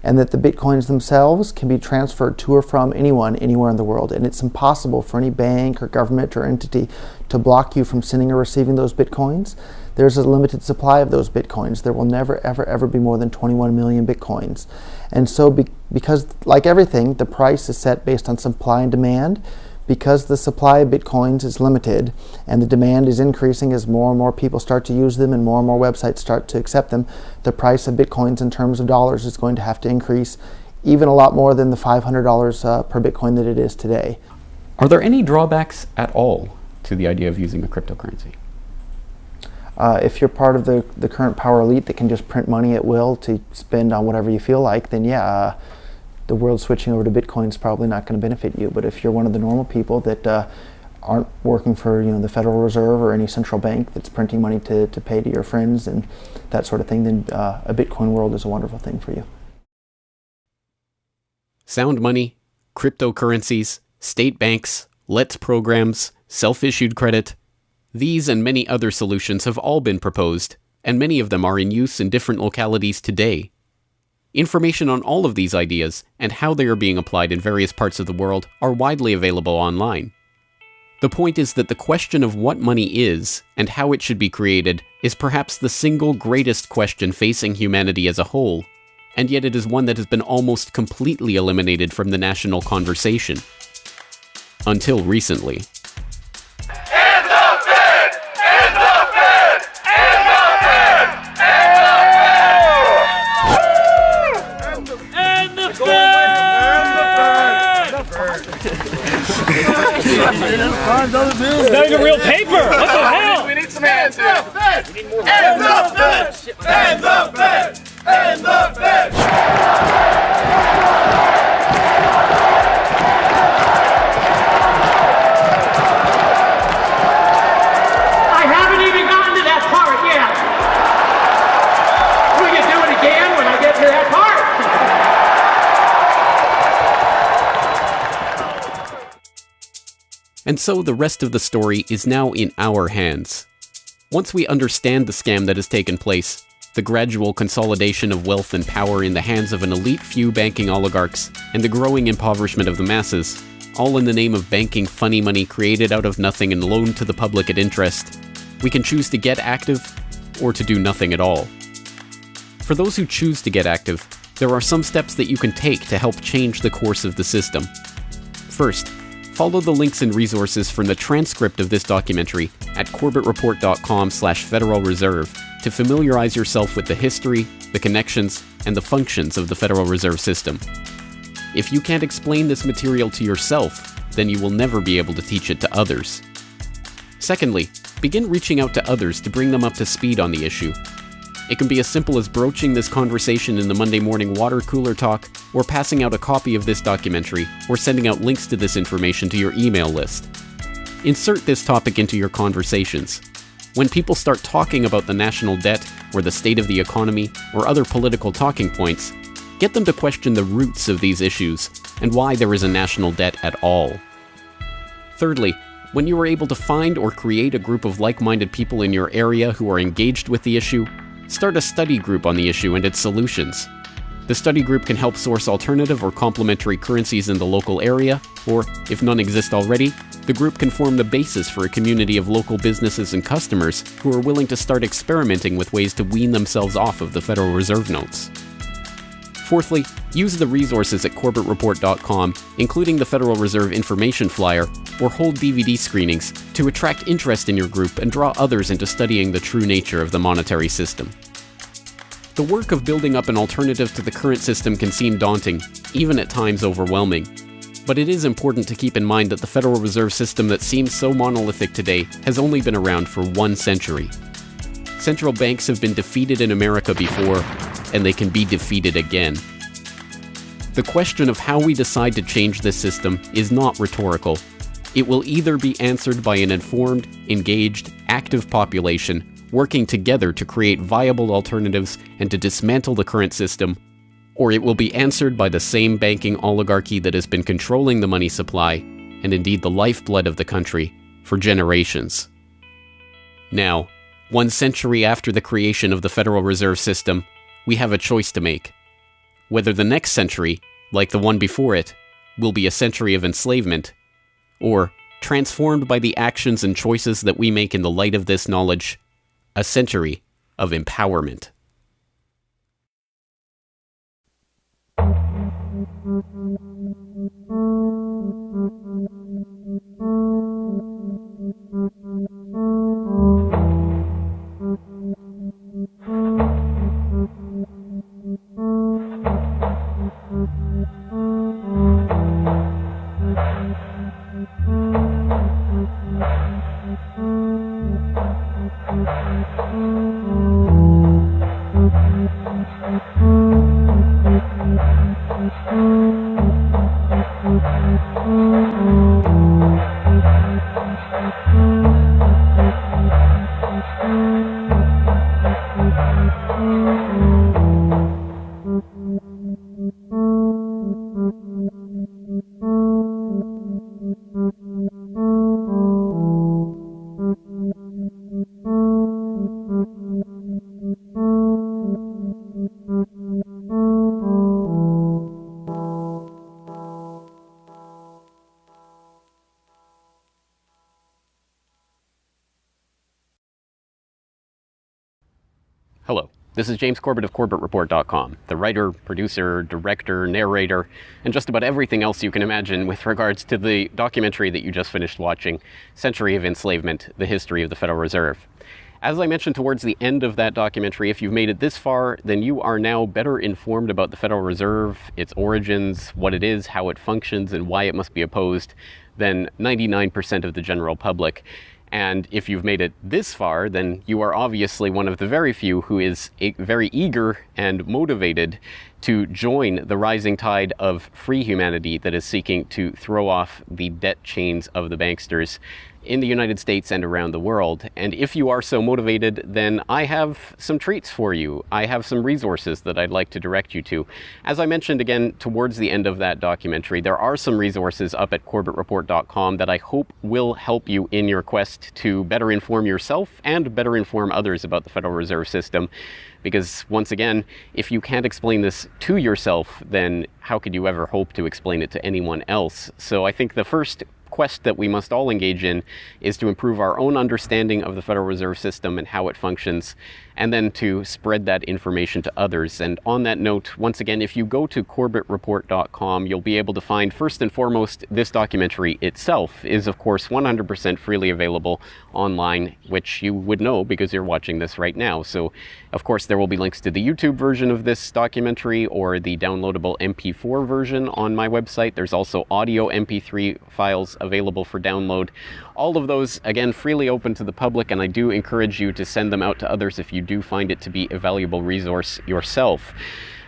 And that the Bitcoins themselves can be transferred to or from anyone anywhere in the world. And it's impossible for any bank or government or entity to block you from sending or receiving those Bitcoins. There's a limited supply of those Bitcoins. There will never, ever, ever be more than 21 million Bitcoins. And so because, like everything, the price is set based on supply and demand, because the supply of Bitcoins is limited and the demand is increasing as more and more people start to use them and more websites start to accept them, the price of Bitcoins in terms of dollars is going to have to increase even a lot more than the $500 per Bitcoin that it is today. Are there any drawbacks at all to the idea of using a cryptocurrency? If you're part of the current power elite that can just print money at will to spend on whatever you feel like, then yeah, the world switching over to Bitcoin is probably not going to benefit you. But if you're one of the normal people that aren't working for the Federal Reserve or any central bank that's printing money to pay to your friends and that sort of thing, then a Bitcoin world is a wonderful thing for you. Sound money, cryptocurrencies, state banks, LETS programs, self-issued credit. These and many other solutions have all been proposed, and many of them are in use in different localities today. Information on all of these ideas and how they are being applied in various parts of the world are widely available online. The point is that the question of what money is and how it should be created is perhaps the single greatest question facing humanity as a whole, and yet it is one that has been almost completely eliminated from the national conversation. Until recently. End the Fed! End the Fed! And the Fed! And the Fed! And the Fed! And the Fed! I haven't even gotten to that part yet. Will you do it again when I get to that part? And so the rest of the story is now in our hands. Once we understand the scam that has taken place, the gradual consolidation of wealth and power in the hands of an elite few banking oligarchs, and the growing impoverishment of the masses, all in the name of banking funny money created out of nothing and loaned to the public at interest, we can choose to get active or to do nothing at all. For those who choose to get active, there are some steps that you can take to help change the course of the system. First, follow the links and resources from the transcript of this documentary at corbettreport.com/Federal Reserve to familiarize yourself with the history, the connections, and the functions of the Federal Reserve System. If you can't explain this material to yourself, then you will never be able to teach it to others. Secondly, begin reaching out to others to bring them up to speed on the issue. It can be as simple as broaching this conversation in the Monday morning water cooler talk, or passing out a copy of this documentary, or sending out links to this information to your email list. Insert this topic into your conversations. When people start talking about the national debt, or the state of the economy, or other political talking points, get them to question the roots of these issues, and why there is a national debt at all. Thirdly, when you are able to find or create a group of like-minded people in your area who are engaged with the issue, start a study group on the issue and its solutions. The study group can help source alternative or complementary currencies in the local area, or, if none exist already, the group can form the basis for a community of local businesses and customers who are willing to start experimenting with ways to wean themselves off of the Federal Reserve notes. Fourthly, use the resources at corbettreport.com, including the Federal Reserve information flyer, or hold DVD screenings to attract interest in your group and draw others into studying the true nature of the monetary system. The work of building up an alternative to the current system can seem daunting, even at times overwhelming. But it is important to keep in mind that the Federal Reserve System that seems so monolithic today has only been around for 1 century. Central banks have been defeated in America before, and they can be defeated again. The question of how we decide to change this system is not rhetorical. It will either be answered by an informed, engaged, active population working together to create viable alternatives and to dismantle the current system, or it will be answered by the same banking oligarchy that has been controlling the money supply, and indeed the lifeblood of the country, for generations. Now, 1 century after the creation of the Federal Reserve System, we have a choice to make. Whether the next century, like the one before it, will be a century of enslavement, or, transformed by the actions and choices that we make in the light of this knowledge, a century of empowerment. Hello, this is James Corbett of CorbettReport.com, the writer, producer, director, narrator, and just about everything else you can imagine with regards to the documentary that you just finished watching, Century of Enslavement, The History of the Federal Reserve. As I mentioned towards the end of that documentary, if you've made it this far, then you are now better informed about the Federal Reserve, its origins, what it is, how it functions, and why it must be opposed than 99% of the general public. And if you've made it this far, then you are obviously one of the very few who is very eager and motivated to join the rising tide of free humanity that is seeking to throw off the debt chains of the banksters in the United States and around the world. And if you are so motivated, then I have some treats for you. I have some resources that I'd like to direct you to. As I mentioned again towards the end of that documentary, there are some resources up at corbettreport.com that I hope will help you in your quest to better inform yourself and better inform others about the Federal Reserve System. Because once again, if you can't explain this to yourself, then how could you ever hope to explain it to anyone else? So I think the first quest that we must all engage in is to improve our own understanding of the Federal Reserve System and how it functions, and then to spread that information to others. And on that note, once again, if you go to corbettreport.com, you'll be able to find, first and foremost, this documentary itself is, of course, 100% freely available online, which you would know because you're watching this right now. So, of course, there will be links to the YouTube version of this documentary or the downloadable MP4 version on my website. There's also audio MP3 files available for download. All of those, again, freely open to the public, and I do encourage you to send them out to others if you do find it to be a valuable resource yourself.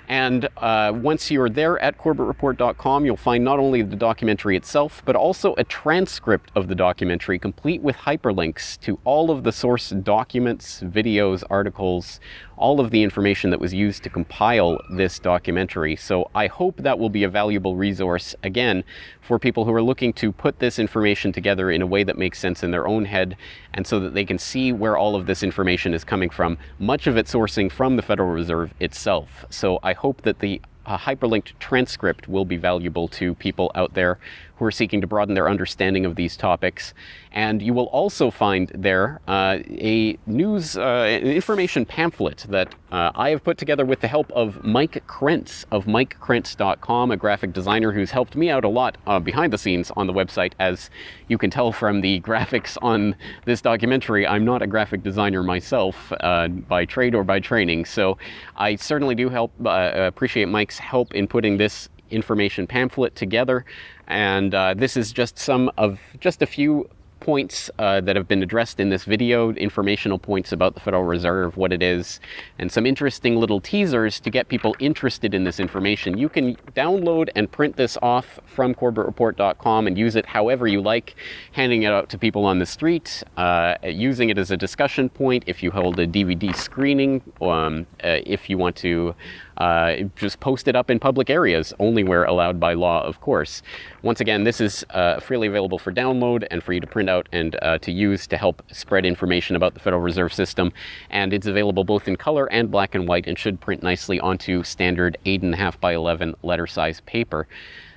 And once you're there at corbettreport.com, you'll find not only the documentary itself, but also a transcript of the documentary, complete with hyperlinks to all of the source documents, videos, articles, all of the information that was used to compile this documentary. So I hope that will be a valuable resource, again, for people who are looking to put this information together in a way that makes sense in their own head, and so that they can see where all of this information is coming from, much of it sourcing from the Federal Reserve itself. So I hope that the hyperlinked transcript will be valuable to people out there who are seeking to broaden their understanding of these topics. And you will also find there a news information pamphlet that I have put together with the help of Mike Krentz of MikeKrentz.com, a graphic designer who's helped me out a lot behind the scenes on the website. As you can tell from the graphics on this documentary, I'm not a graphic designer myself by trade or by training, so I certainly do appreciate Mike's help in putting this information pamphlet together. And this is just a few points that have been addressed in this video, informational points about the Federal Reserve, what it is, and some interesting little teasers to get people interested in this information. You can download and print this off from corbettreport.com and use it however you like, handing it out to people on the street, using it as a discussion point if you hold a DVD screening, if you want to just post it up in public areas, only where allowed by law, of course. Once again, this is freely available for download and for you to print out and to use to help spread information about the Federal Reserve System. And it's available both in color and black and white and should print nicely onto standard 8.5 by 11 letter size paper.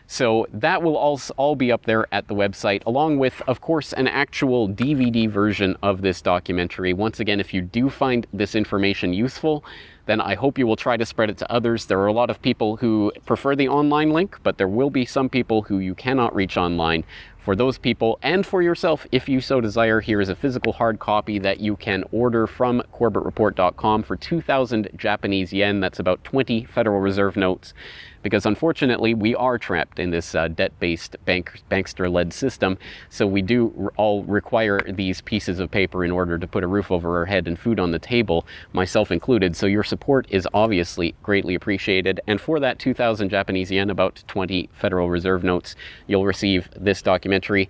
So that will all be up there at the website, along with, of course, an actual DVD version of this documentary. Once again, if you do find this information useful, then I hope you will try to spread it to others. There are a lot of people who prefer the online link, but there will be some people who you cannot reach online. For those people, and for yourself, if you so desire, here is a physical hard copy that you can order from corbettreport.com for 2,000 Japanese yen. That's about 20 Federal Reserve notes. Because unfortunately, we are trapped in this debt-based bankster-led system, so we do all require these pieces of paper in order to put a roof over our head and food on the table, myself included. So your support is obviously greatly appreciated. And for that 2,000 Japanese yen, about 20 Federal Reserve notes, you'll receive this documentary.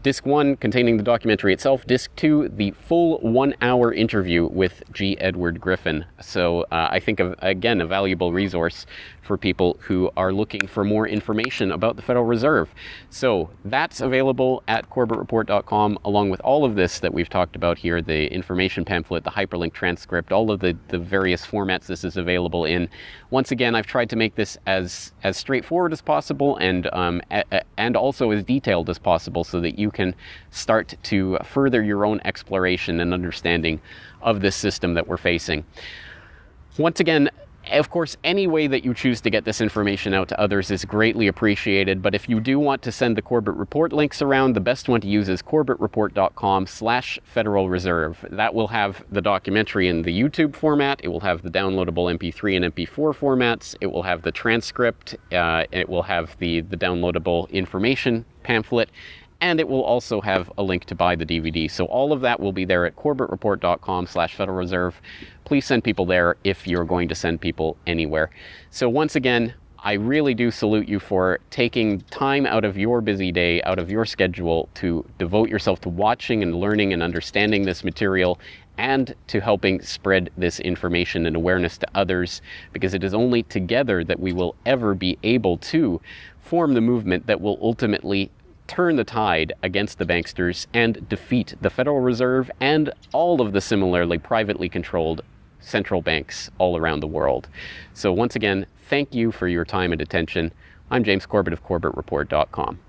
Disc 1 containing the documentary itself. Disc 2, the full 1-hour interview with G. Edward Griffin. So I think, again, a valuable resource for people who are looking for more information about the Federal Reserve. So that's available at corbettreport.com, along with all of this that we've talked about here, the information pamphlet, the hyperlink transcript, all of the various formats this is available in. Once again, I've tried to make this as straightforward as possible and also as detailed as possible so that you can start to further your own exploration and understanding of this system that we're facing. Once again, of course, any way that you choose to get this information out to others is greatly appreciated, but if you do want to send the Corbett Report links around, the best one to use is corbettreport.com/Federal Reserve. That will have the documentary in the YouTube format, it will have the downloadable MP3 and MP4 formats, it will have the transcript, it will have the downloadable information pamphlet, And it will also have a link to buy the DVD. So all of that will be there at corbettreport.com/Federal Reserve. Please send people there if you're going to send people anywhere. So once again, I really do salute you for taking time out of your busy day, out of your schedule, to devote yourself to watching and learning and understanding this material, and to helping spread this information and awareness to others, because it is only together that we will ever be able to form the movement that will ultimately turn the tide against the banksters and defeat the Federal Reserve and all of the similarly privately controlled central banks all around the world. So once again, thank you for your time and attention. I'm James Corbett of CorbettReport.com.